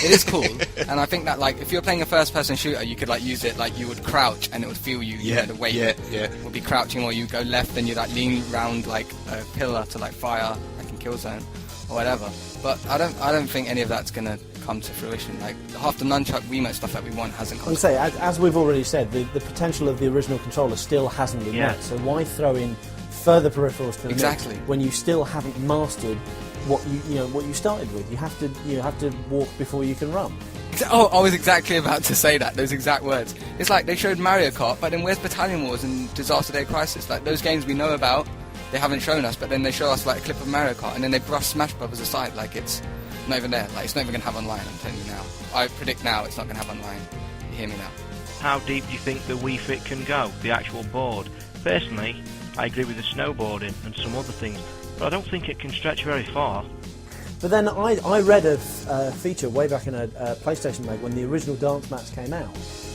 It is cool, and I think that like if you're playing a first-person shooter, you could like use it like you would crouch, and it would feel you. You know, the weight would be crouching, or you go left, and you like lean round like a pillar to like fire, like in Killzone, or whatever. But I don't think any of that's gonna come to fruition. Like half the nunchuck Wiimote stuff that we want hasn't come. I'll say, as we've already said, the potential of the original controller still hasn't been met. So why throw in further peripherals to the mix when you still haven't mastered what you started with? You have to walk before you can run. Oh, I was exactly about to say that. Those exact words. It's like they showed Mario Kart, but then where's Battalion Wars and Disaster Day Crisis? Like those games we know about, they haven't shown us, but then they show us like a clip of Mario Kart, and then they brush Smash Brothers aside like it's not even there. Like it's not even going to have online. I'm telling you now. I predict now it's not going to have online. You hear me now? How deep do you think the Wii Fit can go? The actual board. Personally, I agree with the snowboarding and some other things, but I don't think it can stretch very far. But then I read a feature way back in a PlayStation mag when the original dance mats came out,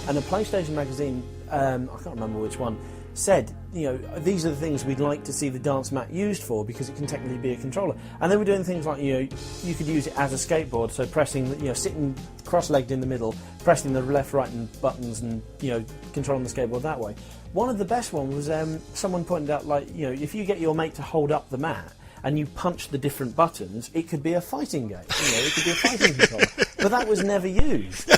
and a PlayStation magazine, I can't remember which one, said, these are the things we'd like to see the dance mat used for because it can technically be a controller. And they were doing things like, you could use it as a skateboard, so pressing, sitting cross-legged in the middle, pressing the left, right, and buttons, and controlling the skateboard that way. One of the best ones was someone pointed out, like, if you get your mate to hold up the mat and you punch the different buttons, it could be a fighting game. It could be a fighting controller. But that was never used.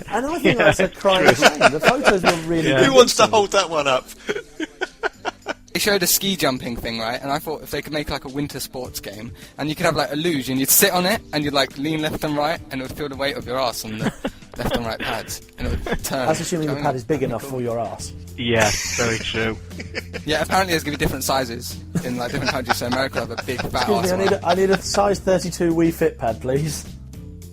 And I think that's a crying shame. The photos were really good. Who wants to hold that one up? They showed a ski jumping thing, right? And I thought if they could make like a winter sports game, and you could have like a luge, and you'd sit on it, and you'd like lean left and right, and it would feel the weight of your ass on the left and right pads, and it would turn. That's assuming the pad is big enough for your ass. Yeah, very true. Yeah, apparently there's going to be different sizes in like different countries. So America will have a big fat ass. Excuse me, I need a size 32 Wii Fit pad, please.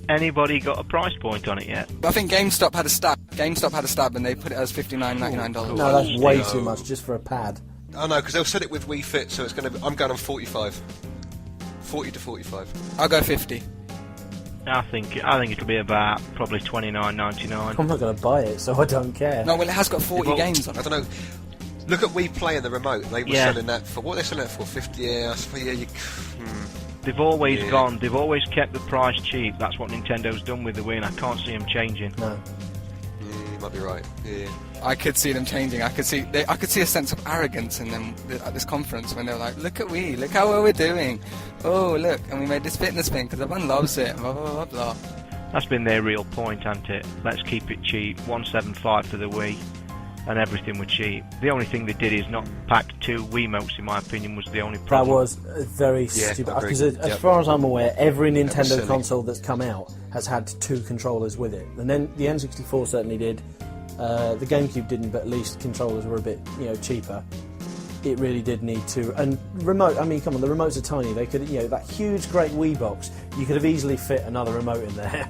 Anybody got a price point on it yet? I think GameStop had a stab. GameStop had a stab, and they put it as $59.99. No, that's way too much just for a pad. Oh no, because they'll set it with Wii Fit, so it's going to. I'm going on 45. 40 to 45. I'll go 50. I think it'll be about probably $29.99. I'm not going to buy it, so I don't care. No, well, it has got 40 games on it. I don't know. Look at Wii Play and the remote. They were selling that for what? They're selling that for 50. Yeah, I suppose. They've always They've always kept the price cheap. That's what Nintendo's done with the Wii, and I can't see them changing. No. You might be right. Yeah. I could see them changing. I could see a sense of arrogance in them at this conference when they were like, "Look at Wii, look how well we're doing. Oh, look, and we made this fitness thing because everyone loves it." Blah blah blah blah. That's been their real point, hasn't it? Let's keep it cheap. $175 for the Wii, and everything was cheap. The only thing they did is not pack 2 Wiimotes. In my opinion, was the only problem. That was very stupid. Because as far as I'm aware, every Nintendo console that's come out has had 2 controllers with it, and then the N64 certainly did. The GameCube didn't, but at least controllers were a bit, cheaper. It really did need to. And remote, I mean, come on, the remotes are tiny. They could, that huge, great Wii box, you could have easily fit another remote in there.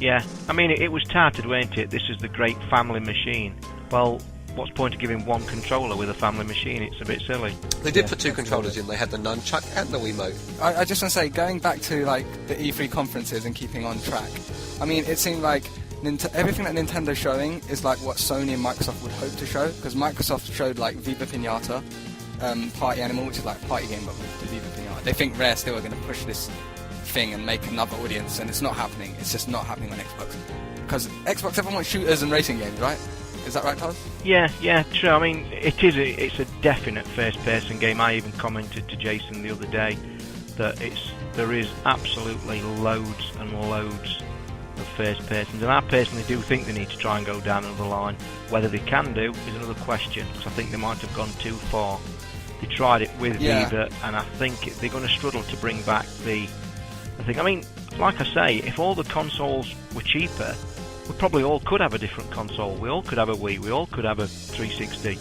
Yeah, I mean, it was touted, weren't it? This is the great family machine. Well, what's the point of giving one controller with a family machine? It's a bit silly. They did put 2 controllers in. They had the nunchuck and the Wiimote. I just want to say, going back to like the E3 conferences and keeping on track, I mean, it seemed like everything that Nintendo's showing is like what Sony and Microsoft would hope to show, because Microsoft showed like Viva Pinata, Party Animal, which is like a party game but with the Viva Pinata. They think Rare still are going to push this thing and make another audience, and it's not happening. It's just not happening on Xbox, because Xbox, everyone wants shooters and racing games, right? Is that right, Todd? Yeah, true. I mean, it's a definite first-person game. I even commented to Jason the other day that there is absolutely loads and loads of first persons, and I personally do think they need to try and go down another line. Whether they can do is another question, because I think they might have gone too far. They tried it with Viva, and I think they're going to struggle to bring back the thing. I mean, like I say, if all the consoles were cheaper, we probably all could have a different console. We all could have a Wii, we all could have a 360.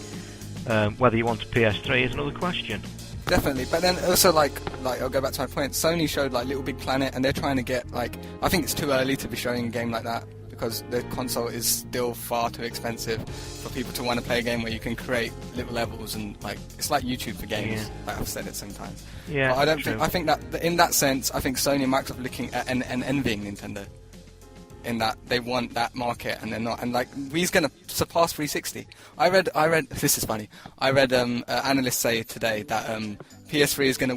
Whether you want a PS3 is another question. Definitely, but then also like I'll go back to my point. Sony showed like Little Big Planet, and they're trying to get like, I think it's too early to be showing a game like that because the console is still far too expensive for people to want to play a game where you can create little levels and like it's like YouTube for games. Yeah. Like I've said it sometimes. Yeah, But I don't true. think. I think that in that sense, I think Sony and Microsoft are looking at and envying Nintendo. In that they want that market and they're not, and like Wii's gonna surpass 360. I read. This is funny. I read analysts say today that PS3 is gonna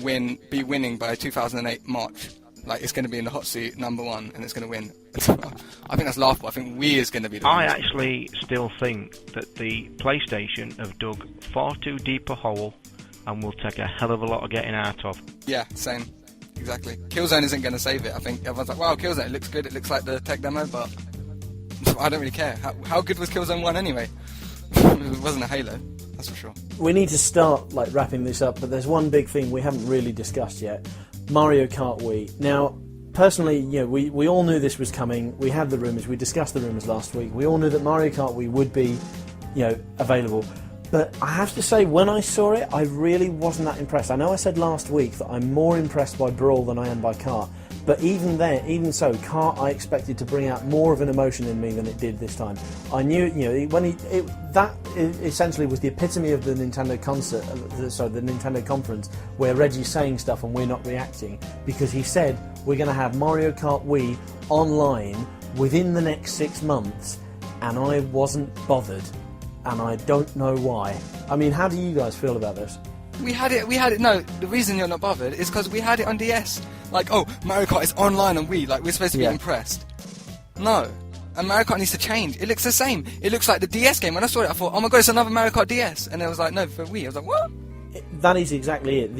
be winning by 2008 March. Like it's gonna be in the hot seat number 1, and it's gonna win. I think that's laughable. I think Wii is gonna be. I actually still think that the PlayStation have dug far too deep a hole, and will take a hell of a lot of getting out of. Yeah, same. Exactly. Killzone isn't going to save it. I think everyone's like, wow, Killzone, it looks good, it looks like the tech demo, but I don't really care. How good was Killzone 1 anyway? It wasn't a Halo, that's for sure. We need to start like wrapping this up, but there's one big thing we haven't really discussed yet. Mario Kart Wii. Now, personally, we all knew this was coming. We had the rumours, we discussed the rumours last week. We all knew that Mario Kart Wii would be, available. But I have to say, when I saw it, I really wasn't that impressed. I know I said last week that I'm more impressed by Brawl than I am by Kart. But even so, Kart I expected to bring out more of an emotion in me than it did this time. I knew, that essentially was the epitome of the Nintendo the Nintendo conference, where Reggie's saying stuff and we're not reacting, because he said we're going to have Mario Kart Wii online within the next 6 months, and I wasn't bothered. And I don't know why. I mean, how do you guys feel about this? We had it, no, the reason you're not bothered is because we had it on DS. Like, oh, Mario Kart is online on Wii, like, we're supposed to be impressed. No. And Mario Kart needs to change. It looks the same. It looks like the DS game. When I saw it, I thought, oh my god, it's another Mario Kart DS. And it was like, no, for Wii. I was like, what? That is exactly it.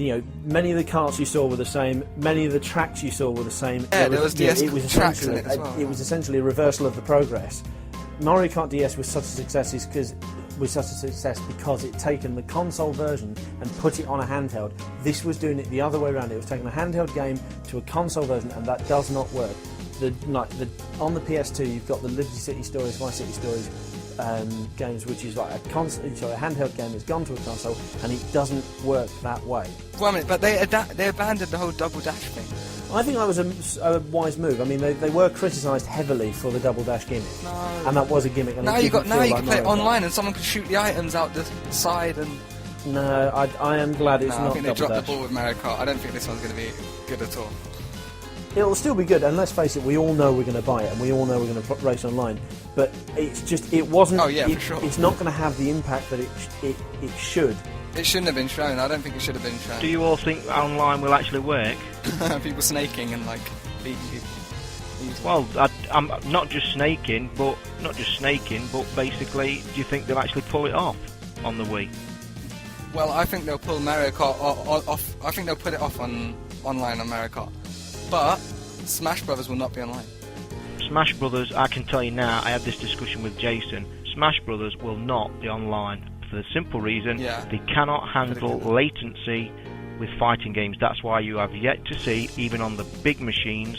Many of the karts you saw were the same. Many of the tracks you saw were the same. Yeah, there was DS tracks in it as well. It was essentially a reversal of the progress. Mario Kart DS was such a success because it'd taken the console version and put it on a handheld. This was doing it the other way around. It was taking a handheld game to a console version, and that does not work. On the PS2, you've got the Liberty City Stories, Vice City Stories games, which is like a handheld game that's gone to a console, and it doesn't work that way. Well, but they abandoned the whole double dash thing. I think that was a wise move. I mean, they were criticised heavily for the double dash gimmick, and that was a gimmick. And now you can play it online, and someone can shoot the items out the side. And no, I am glad it's not. I think they dropped dash. the ball with Mario Kart. I don't think this one's going to be good at all. It'll still be good, and let's face it, we all know we're going to buy it, and we all know we're going to race online. But it's just, it wasn't. Oh yeah, for sure. It's not going to have the impact that it should. It shouldn't have been shown. I don't think it should have been shown. Do you all think online will actually work? People snaking and like beating people. Well, I'm not just snaking, but basically, do you think they'll actually pull it off on the Wii? Well, I think they'll pull Mario Kart off. I think they'll put it off online on Mario Kart. But Smash Brothers will not be online. Smash Brothers, I can tell you now, I had this discussion with Jason. Smash Brothers will not be online for the simple reason they cannot handle latency with fighting games. That's why you have yet to see, even on the big machines,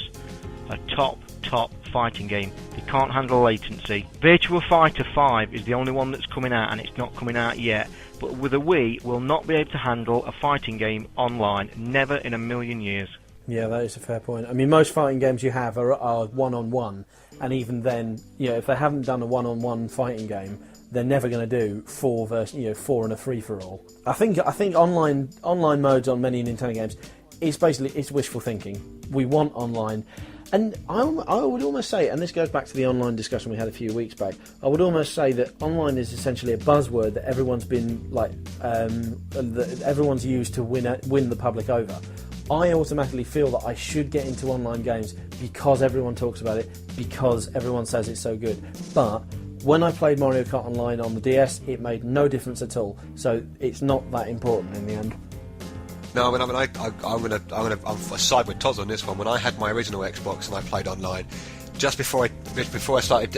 a top fighting game. They can't handle latency. Virtua Fighter 5 is the only one that's coming out, and it's not coming out yet. But with a Wii, will not be able to handle a fighting game online. Never in a million years. Yeah, that is a fair point. I mean, most fighting games you have are one-on-one, and even then, if they haven't done a one-on-one fighting game, they're never going to do 4 and a free-for-all. I think online modes on many Nintendo games is basically it's wishful thinking. We want online, and I would almost say, and this goes back to the online discussion we had a few weeks back. I would almost say that online is essentially a buzzword that everyone's been that everyone's used to win the public over. I automatically feel that I should get into online games because everyone talks about it, because everyone says it's so good. But when I played Mario Kart Online on the DS, it made no difference at all. So it's not that important in the end. No, I'm gonna side with Toz on this one. When I had my original Xbox and I played online, just before I started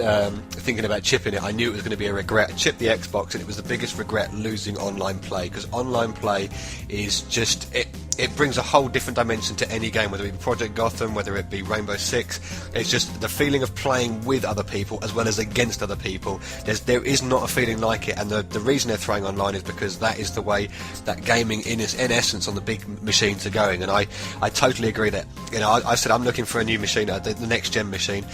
thinking about chipping it, I knew it was going to be a regret. I chipped the Xbox, and it was the biggest regret losing online play, because online play is just it brings a whole different dimension to any game, whether it be Project Gotham, whether it be Rainbow Six. It's just the feeling of playing with other people as well as against other people. There is not a feeling like it, and the reason they're throwing online is because that is the way that gaming in essence on the big machines are going. And I totally agree that, you know, I said I'm looking for a new machine, the next gen machine,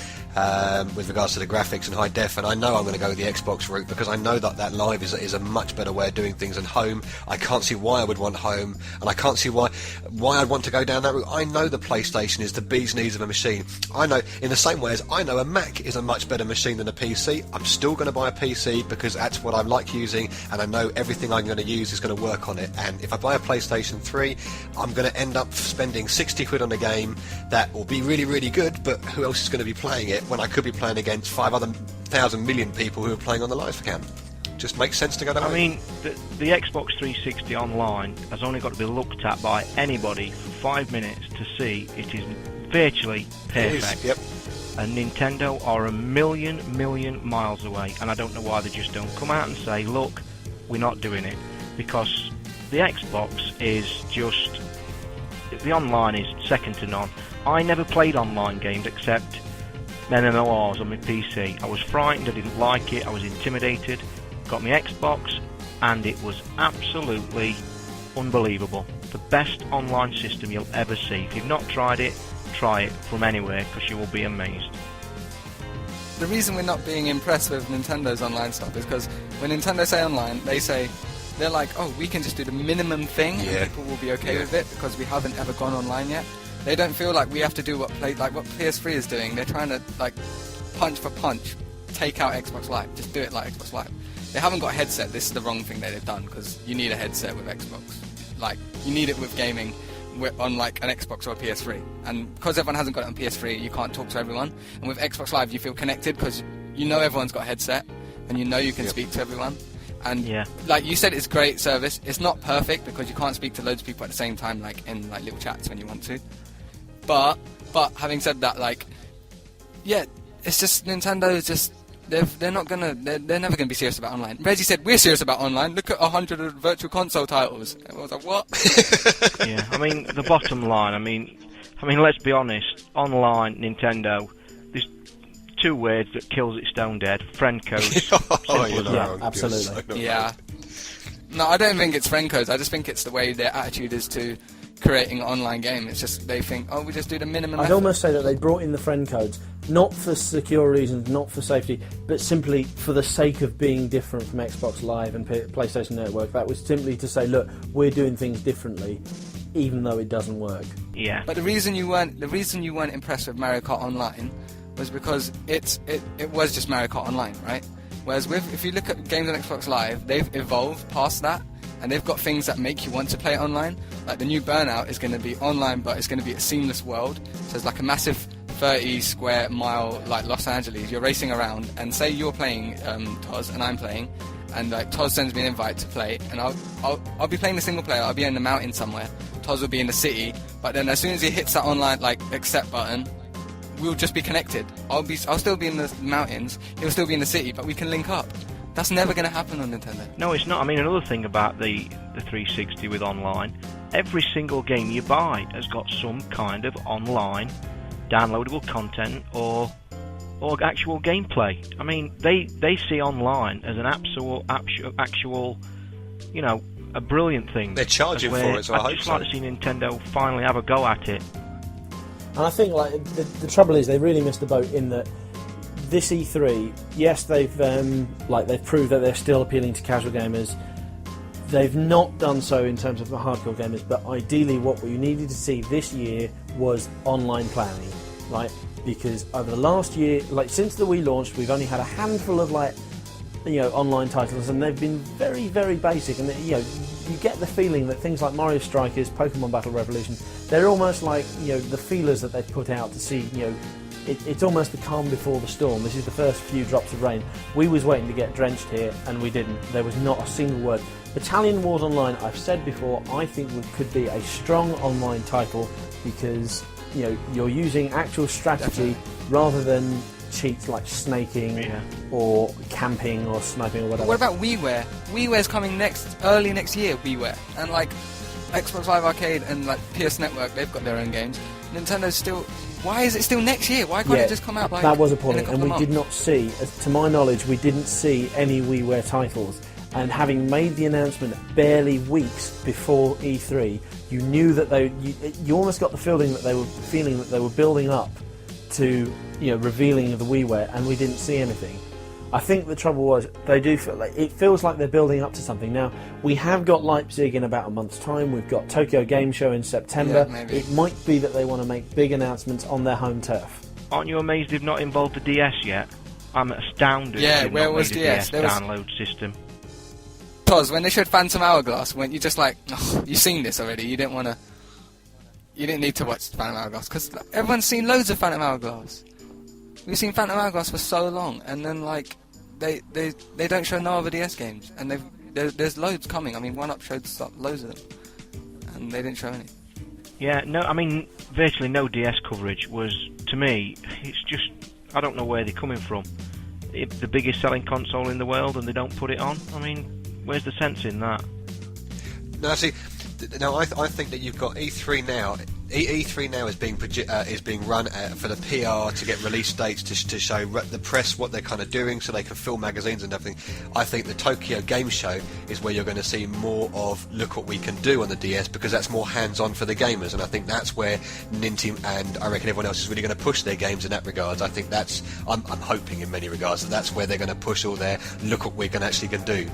with regards to the graphics and high def, and I know I'm going to go with the Xbox route because I know that live is a much better way of doing things. And home, I can't see why I would want home, and I can't see why I'd want to go down that route. I know the PlayStation is the bee's knees of a machine. I know, in the same way as I know a Mac is a much better machine than a PC, I'm still going to buy a PC because that's what I like using, and I know everything I'm going to use is going to work on it. And if I buy a PlayStation 3, I'm going to end up spending 60 quid on a game that will be really, really good, but who else is going to be playing it when I could be playing against 5,000 million people who are playing on the live cam? Just makes sense to go that way. I mean, the Xbox 360 online has only got to be looked at by anybody for 5 minutes to see it is virtually perfect. Yep. And Nintendo are a million miles away, and I don't know why they just don't come out and say, look, we're not doing it. Because the Xbox is just... the online is second to none. I never played online games except MMORs on my PC. I was frightened, I didn't like it, I was intimidated. Got my Xbox, and it was absolutely unbelievable. The best online system you'll ever see. If you've not tried it, try it from anywhere, because you will be amazed. The reason we're not being impressed with Nintendo's online stuff is because when Nintendo say online, they're like, oh, we can just do the minimum thing and people will be okay with it because we haven't ever gone online yet. They don't feel like we have to do what PS3 is doing. They're trying to, like, punch for punch, take out Xbox Live. Just do it like Xbox Live. They haven't got a headset. This is the wrong thing that they've done, because you need a headset with Xbox. Like, you need it with gaming on, like, an Xbox or a PS3. And because everyone hasn't got it on PS3, you can't talk to everyone. And with Xbox Live, you feel connected because you know everyone's got a headset and you know you can speak to everyone. And like you said, it's great service. It's not perfect because you can't speak to loads of people at the same time, like in like little chats when you want to. But having said that, like, yeah, it's just Nintendo is just they're never gonna be serious about online. Reggie said we're serious about online. Look at 100 virtual console titles. I was like, what? Yeah, I mean the bottom line. I mean, let's be honest. Online Nintendo, there's two words that kills it stone dead: friend codes. Absolutely. Yeah. No, I don't think it's friend codes. I just think it's the way their attitude is to creating an online game. It's just they think, oh, we just do the minimum. I'd almost say that they brought in the friend codes not for secure reasons, not for safety, but simply for the sake of being different from Xbox Live and PlayStation Network. That was simply to say, look, we're doing things differently, even though it doesn't work. Yeah. But the reason you weren't impressed with Mario Kart Online was because it was just Mario Kart Online, right? Whereas if you look at games on Xbox Live, they've evolved past that, and they've got things that make you want to play it online. Like the new Burnout is going to be online, but it's going to be a seamless world. So it's like a massive 30 square mile, like Los Angeles. You're racing around, and say you're playing Toz, and I'm playing, and like Toz sends me an invite to play, and I'll be playing the single player. I'll be in the mountain somewhere. Toz will be in the city, but then as soon as he hits that online like accept button, we'll just be connected. I'll still be in the mountains, he'll still be in the city, but we can link up. That's never going to happen on Nintendo. No, it's not. I mean, another thing about the 360 with online, every single game you buy has got some kind of online downloadable content or actual gameplay. I mean, they see online as an actual, you know, a brilliant thing. They're charging for it, so I hope so. I'd just like to see Nintendo finally have a go at it. And I think like the trouble is they really missed the boat in that this E3, yes, they've proved that they're still appealing to casual gamers. They've not done so in terms of the hardcore gamers, but ideally what we needed to see this year was online planning, right? Because over the last year, like since the Wii launched, we've only had a handful of online titles, and they've been very, very basic. And you get the feeling that things like Mario Strikers, Pokemon Battle Revolution, they're almost like the feelers that they've put out to see. It's almost the calm before the storm. This is the first few drops of rain. We was waiting to get drenched here, and we didn't. There was not a single word. Battalion Wars Online, I've said before, I think could be a strong online title because you're using actual strategy rather than cheats like snaking or camping or sniping or whatever. What about WiiWare? WiiWare's coming early next year. WiiWare, and like Xbox Live Arcade and like PS Network, they've got their own games. Nintendo's still. Why is it still next year? Why can't it just come out like that was a in problem, couple and of we months? did not see, to my knowledge, we didn't see any WiiWare titles. And having made the announcement barely weeks before E3, you knew that you almost got the feeling that they were building up to revealing of the WiiWare, and we didn't see anything. I think the trouble was they do feel like it feels like they're building up to something. Now we have got Leipzig in about a month's time. We've got Tokyo Game Show in September. Yeah, maybe. It might be that they want to make big announcements on their home turf. Aren't you amazed they've not involved the DS yet? I'm astounded. Yeah, they've where not was made a DS? There was- download system? Toz, when they showed Phantom Hourglass, weren't you just like, oh, you've seen this already? You didn't need to watch Phantom Hourglass because everyone's seen loads of Phantom Hourglass. We've seen Phantom Hourglass for so long, and then like they don't show no other DS games, and there's loads coming. I mean, 1UP showed loads of them, and they didn't show any. Yeah, no, I mean, virtually no DS coverage was, to me, it's just, I don't know where they're coming from. It's the biggest selling console in the world and they don't put it on. I mean, where's the sense in that? No, see, I think that you've got E3 now. E3 now is being run for the PR to get release dates to show the press what they're kind of doing, so they can fill magazines and everything. I think the Tokyo Game Show is where you're going to see more of look what we can do on the DS, because that's more hands-on for the gamers, and I think that's where Nintendo and I reckon everyone else is really going to push their games in that regards. I think I'm hoping in many regards that's where they're going to push all their look what we can actually do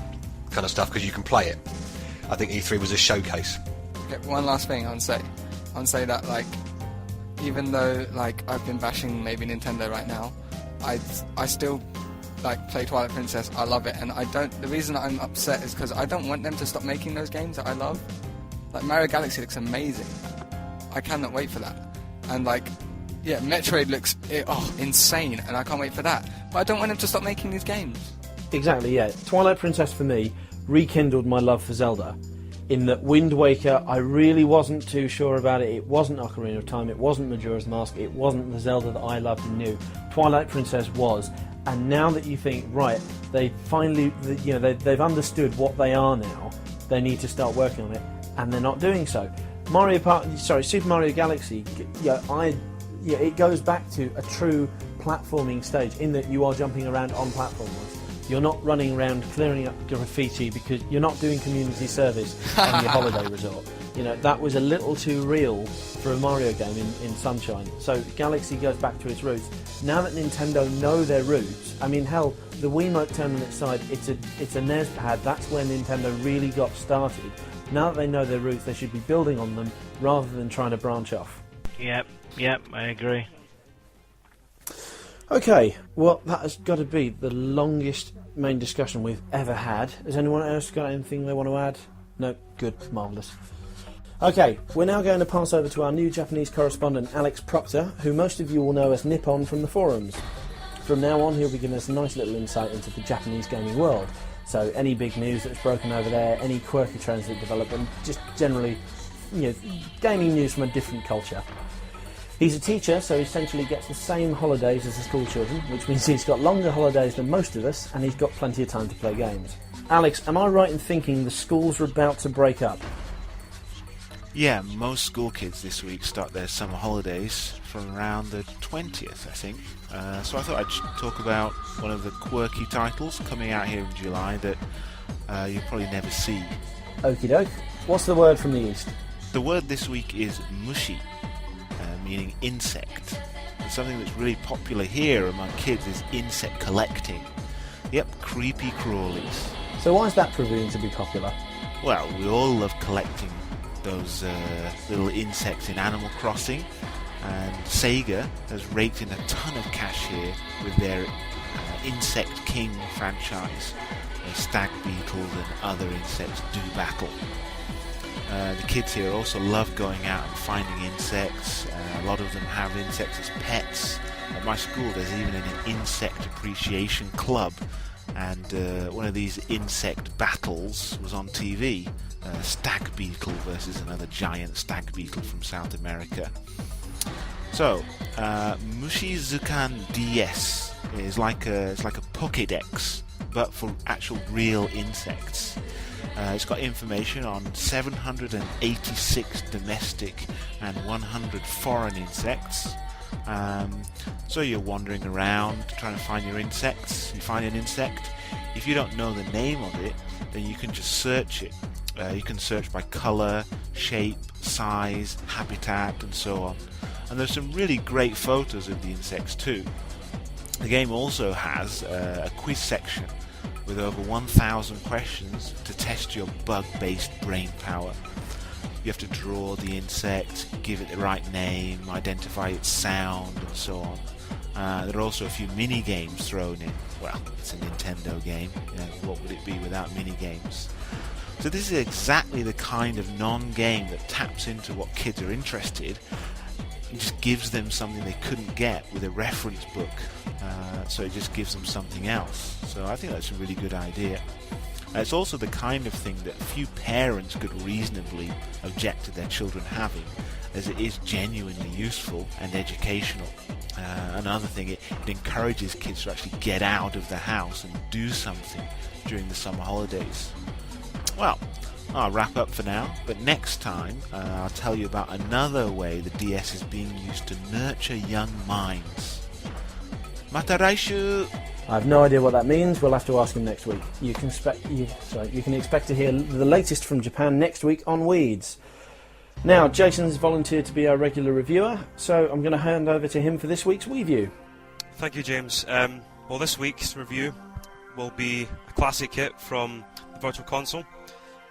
kind of stuff, because you can play it. I think E3 was a showcase. Okay, one last thing I want to say that, like, even though like I've been bashing maybe Nintendo right now, I still like play Twilight Princess. I love it, and the reason I'm upset is because I don't want them to stop making those games that I love. Like Mario Galaxy looks amazing. I cannot wait for that. And like, yeah, Metroid looks insane, and I can't wait for that. But I don't want them to stop making these games. Exactly, yeah. Twilight Princess for me rekindled my love for Zelda, in that Wind Waker, I really wasn't too sure about it. It wasn't Ocarina of Time, it wasn't Majora's Mask, it wasn't the Zelda that I loved and knew. Twilight Princess was, and now that you think, right, they finally, they've understood what they are now, they need to start working on it, and they're not doing so. Super Mario Galaxy, it goes back to a true platforming stage, in that you are jumping around on platformers. You're not running around clearing up graffiti because you're not doing community service on your holiday resort. That was a little too real for a Mario game in Sunshine. So Galaxy goes back to its roots. Now that Nintendo know their roots, I mean, hell, the Wiimote turned on its side, it's a NES pad. That's where Nintendo really got started. Now that they know their roots, they should be building on them rather than trying to branch off. Yep, I agree. Okay, well, that has got to be the longest main discussion we've ever had. Has anyone else got anything they want to add? No? Good, marvellous. Okay, we're now going to pass over to our new Japanese correspondent, Alex Proctor, who most of you will know as Nippon from the forums. From now on, he'll be giving us a nice little insight into the Japanese gaming world. So any big news that's broken over there, any quirky trends that develop, and just generally, gaming news from a different culture. He's a teacher, so he essentially gets the same holidays as the school children, which means he's got longer holidays than most of us, and he's got plenty of time to play games. Alex, am I right in thinking the schools are about to break up? Yeah, most school kids this week start their summer holidays from around the 20th, I think. So I thought I'd talk about one of the quirky titles coming out here in July that you'll probably never see. Okie doke. What's the word from the East? The word this week is mushi, meaning insect. And something that's really popular here among kids is insect collecting. Yep, creepy crawlies. So why is that proving to be popular? Well, we all love collecting those little insects in Animal Crossing, and Sega has raked in a ton of cash here with their Insect King franchise, where stag beetles and other insects do battle. The kids here also love going out and finding insects. A lot of them have insects as pets. At my school there's even an insect appreciation club, and one of these insect battles was on TV. Stag beetle versus another giant stag beetle from South America. So, Mushizukan DS is like a Pokédex, but for actual real insects. It's got information on 786 domestic and 100 foreign insects. So you're wandering around trying to find your insects. You find an insect. If you don't know the name of it, then you can just search it. You can search by colour, shape, size, habitat, and so on. And there's some really great photos of the insects too. The game also has a quiz section with over 1,000 questions to test your bug-based brain power. You have to draw the insect, give it the right name, identify its sound, and so on. There are also a few mini-games thrown in. Well, it's a Nintendo game. What would it be without mini-games? So this is exactly the kind of non-game that taps into what kids are interested and just gives them something they couldn't get with a reference book. So it just gives them something else. So I think that's a really good idea. It's also the kind of thing that few parents could reasonably object to their children having, as it is genuinely useful and educational. Another thing, it encourages kids to actually get out of the house and do something during the summer holidays. Well, I'll wrap up for now, but next time I'll tell you about another way the DS is being used to nurture young minds. Mata raishu! I have no idea what that means. We'll have to ask him next week. You can expect to hear the latest from Japan next week on WiiDS. Now, Jason's volunteered to be our regular reviewer, so I'm going to hand over to him for this week's Wii-View. Thank you, James. Well, this week's review will be a classic hit from the Virtual Console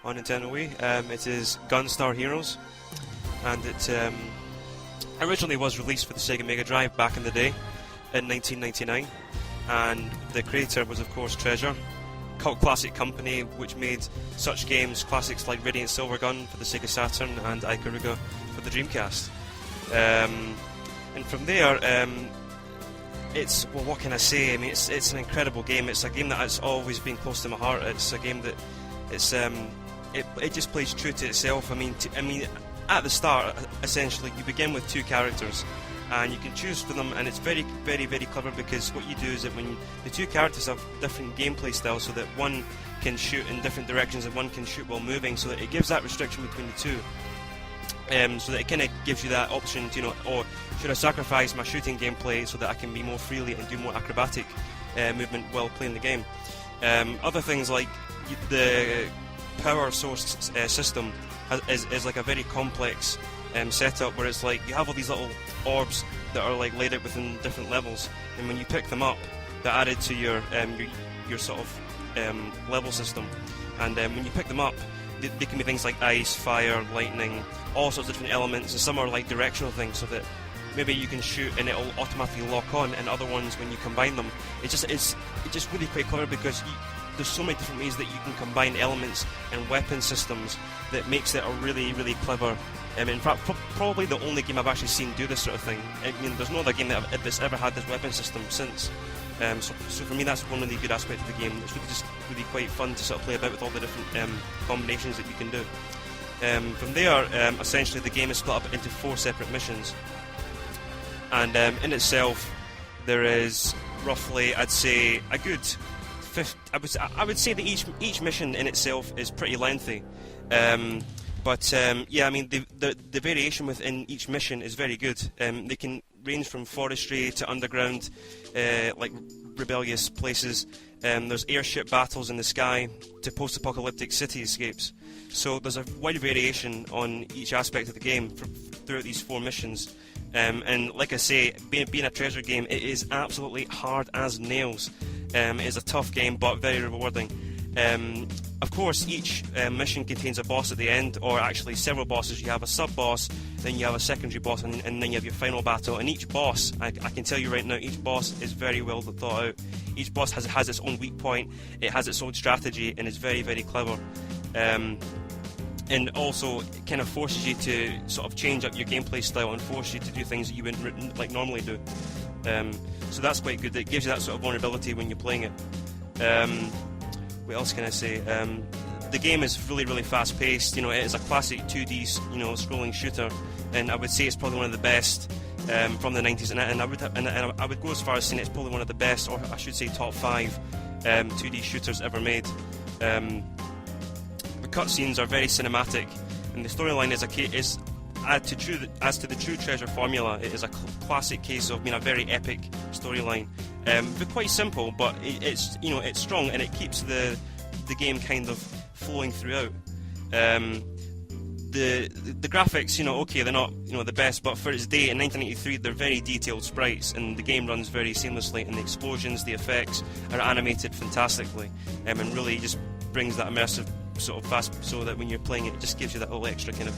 on Nintendo Wii. It is Gunstar Heroes, and it originally was released for the Sega Mega Drive back in the day in 1999, and the creator was, of course, Treasure, cult classic company which made such games, classics like Radiant Silvergun for the Sega Saturn and Ikaruga for the Dreamcast. And from there, it's, well, what can I say? I mean, it's an incredible game. It's a game that has always been close to my heart. It's a game that it just plays true to itself. I mean, at the start, essentially, you begin with two characters, and you can choose for them, and it's very, very, very clever, because what you do is that when the two characters have different gameplay styles, so that one can shoot in different directions and one can shoot while moving, so that it gives that restriction between the two. So that it kind of gives you that option to, or should I sacrifice my shooting gameplay so that I can be more freely and do more acrobatic movement while playing the game. Other things like the power source system is like a very complex setup, where it's like you have all these little orbs that are like laid out within different levels, and when you pick them up, they're added to your sort of level system. And when you pick them up, they can be things like ice, fire, lightning, all sorts of different elements, and some are like directional things, so that maybe you can shoot and it'll automatically lock on, and other ones, when you combine them, it's just really quite clever, because there's so many different ways that you can combine elements and weapon systems that makes it a really, really clever. In fact, probably the only game I've actually seen do this sort of thing. I mean, there's no other game that's ever had this weapon system since. So for me, that's one really good aspect of the game. It's really quite fun to sort of play about with all the different combinations that you can do. From there, essentially, the game is split up into 4 separate missions, and in itself, there is roughly, I'd say, a good 50. I would say that each mission in itself is pretty lengthy. But yeah, I mean, the variation within each mission is very good. They can range from forestry to underground, like rebellious places. There's airship battles in the sky to post-apocalyptic cityscapes. So there's a wide variation on each aspect of the game throughout these 4 missions. And like I say, being a Treasure game, it is absolutely hard as nails. It is a tough game, but very rewarding. Of course, each mission contains a boss at the end, or actually several bosses. You have a sub-boss, then you have a secondary boss, and then you have your final battle. And each boss, I can tell you right now, each boss is very well thought out. Each boss has its own weak point, it has its own strategy, and is very, very clever. And also, it kind of forces you to sort of change up your gameplay style and force you to do things that you wouldn't like normally do. So that's quite good. It gives you that sort of vulnerability when you're playing it. What else can I say? The game is really, really fast-paced. It is a classic 2D, scrolling shooter, and I would say it's probably one of the best from the 90s. And I would go as far as saying it's probably one of the best, or I should say top 5 2D shooters ever made. cutscenes are very cinematic, and the storyline is as to the true treasure formula. It is a classic case of a very epic storyline. But quite simple, but it's strong, and it keeps the game kind of flowing throughout. The graphics, okay, they're not the best, but for its day in 1983, they're very detailed sprites, and the game runs very seamlessly. And the explosions, the effects are animated fantastically, and really just brings that immersive sort of fast, so that when you're playing it, it just gives you that little extra kind of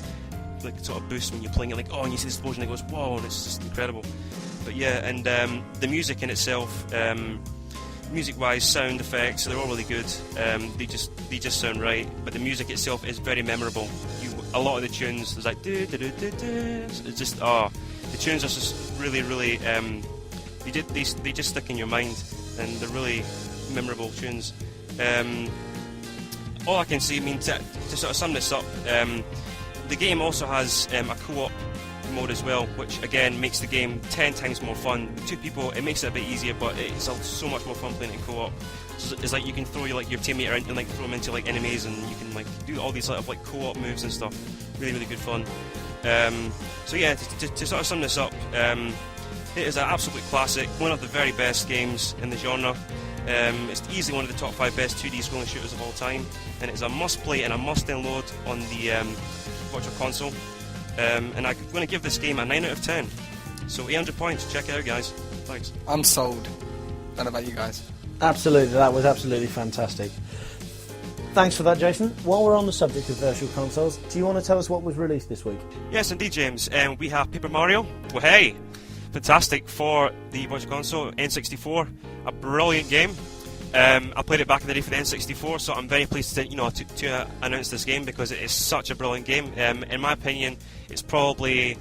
like sort of boost when you're playing it. Like, oh, and you see the explosion, it goes whoa, and it's just incredible. But yeah, and the music in itself. Music-wise, sound effects, they're all really good. They just sound right. But the music itself is very memorable. A lot of the tunes, there's like it's just the tunes are just really, really. They just stick in your mind, and they're really memorable tunes. All I can say, to sort of sum this up, the game also has a co-op mode as well, which again makes the game 10 times more fun. 2 people, it makes it a bit easier, but it's so much more fun playing it in co-op. So it's like you can throw your teammate around and throw them into enemies, and you can do all these sort of co-op moves and stuff. Really, really good fun. So yeah, to sort of sum this up, it is an absolute classic, one of the very best games in the genre. It's easily one of the top 5 best 2D scrolling shooters of all time, and it's a must-play and a must-download on the Virtual Console. And I'm going to give this game a 9 out of 10. So 800 points. Check it out, guys. Thanks. I'm sold. I don't know about you guys. Absolutely, that was absolutely fantastic. Thanks for that, Jason. While we're on the subject of virtual consoles, do you want to tell us what was released this week? Yes, indeed, James. We have Paper Mario. Well, hey, fantastic for the Virtual Console, N64. A brilliant game. I played it back in the day for the N64, so I'm very pleased to announce this game, because it is such a brilliant game. In my opinion, it's probably...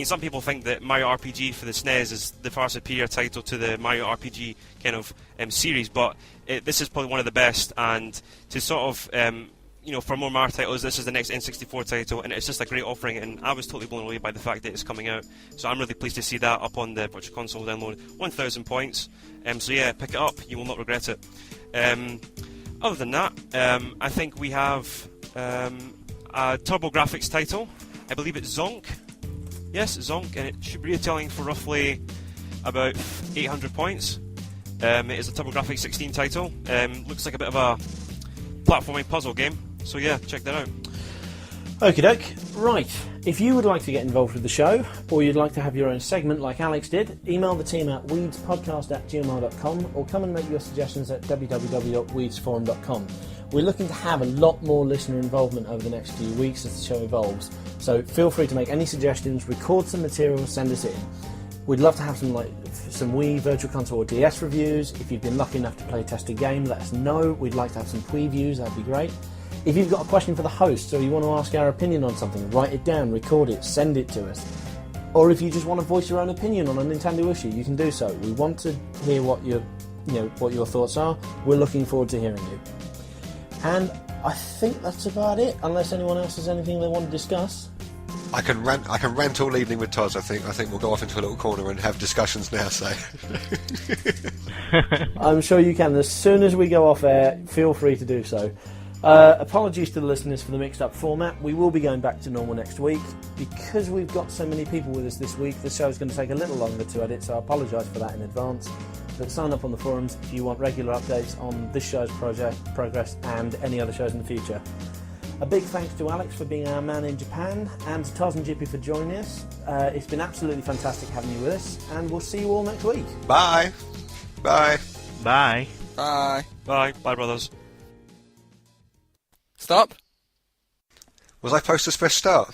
some people think that Mario RPG for the SNES is the far superior title to the Mario RPG kind of series, but this is probably one of the best, and to sort of... for more Mario titles, this is the next N64 title, and it's just a great offering, and I was totally blown away by the fact that it's coming out. So I'm really pleased to see that up on the Virtual Console download. 1,000 points. So yeah, pick it up, you will not regret it. Other than that, I think we have a TurboGrafx title. I believe it's Zonk. Yes, Zonk, and it should be retailing for roughly about 800 points. It is a TurboGrafx 16 title. Looks like a bit of a platforming puzzle game. So yeah, check that out. Okie doke. Right, if you would like to get involved with the show, or you'd like to have your own segment like Alex did, email the team at weedspodcast@gmail.com, or come and make your suggestions at www.weedsforum.com. We're looking to have a lot more listener involvement over the next few weeks as the show evolves, so feel free to make any suggestions, record some material, send us in. We'd love to have some Wii, Virtual Console or DS reviews. If you've been lucky enough to play a tested game, let us know. We'd like to have some previews, that'd be great. If you've got a question for the host, or you want to ask our opinion on something, write it down, record it, send it to us. Or if you just want to voice your own opinion on a Nintendo issue, you can do so. We want to hear what your thoughts are. We're looking forward to hearing you. And I think that's about it, unless anyone else has anything they want to discuss. I can rant all evening with Toz. I think we'll go off into a little corner and have discussions now. So I'm sure you can. As soon as we go off air, feel free to do so. Apologies to the listeners for the mixed up format. We will be going back to normal next week. Because we've got so many people with us this week, the show's going to take a little longer to edit, so I apologise for that in advance. But sign up on the forums if you want regular updates on this show's progress and any other shows in the future. A big thanks to Alex for being our man in Japan, and to Toz and Dippy for joining us. It's been absolutely fantastic having you with us, and we'll see you all next week. Bye. Bye. Bye. Bye. Bye, brothers. Stop. Was I supposed to press start?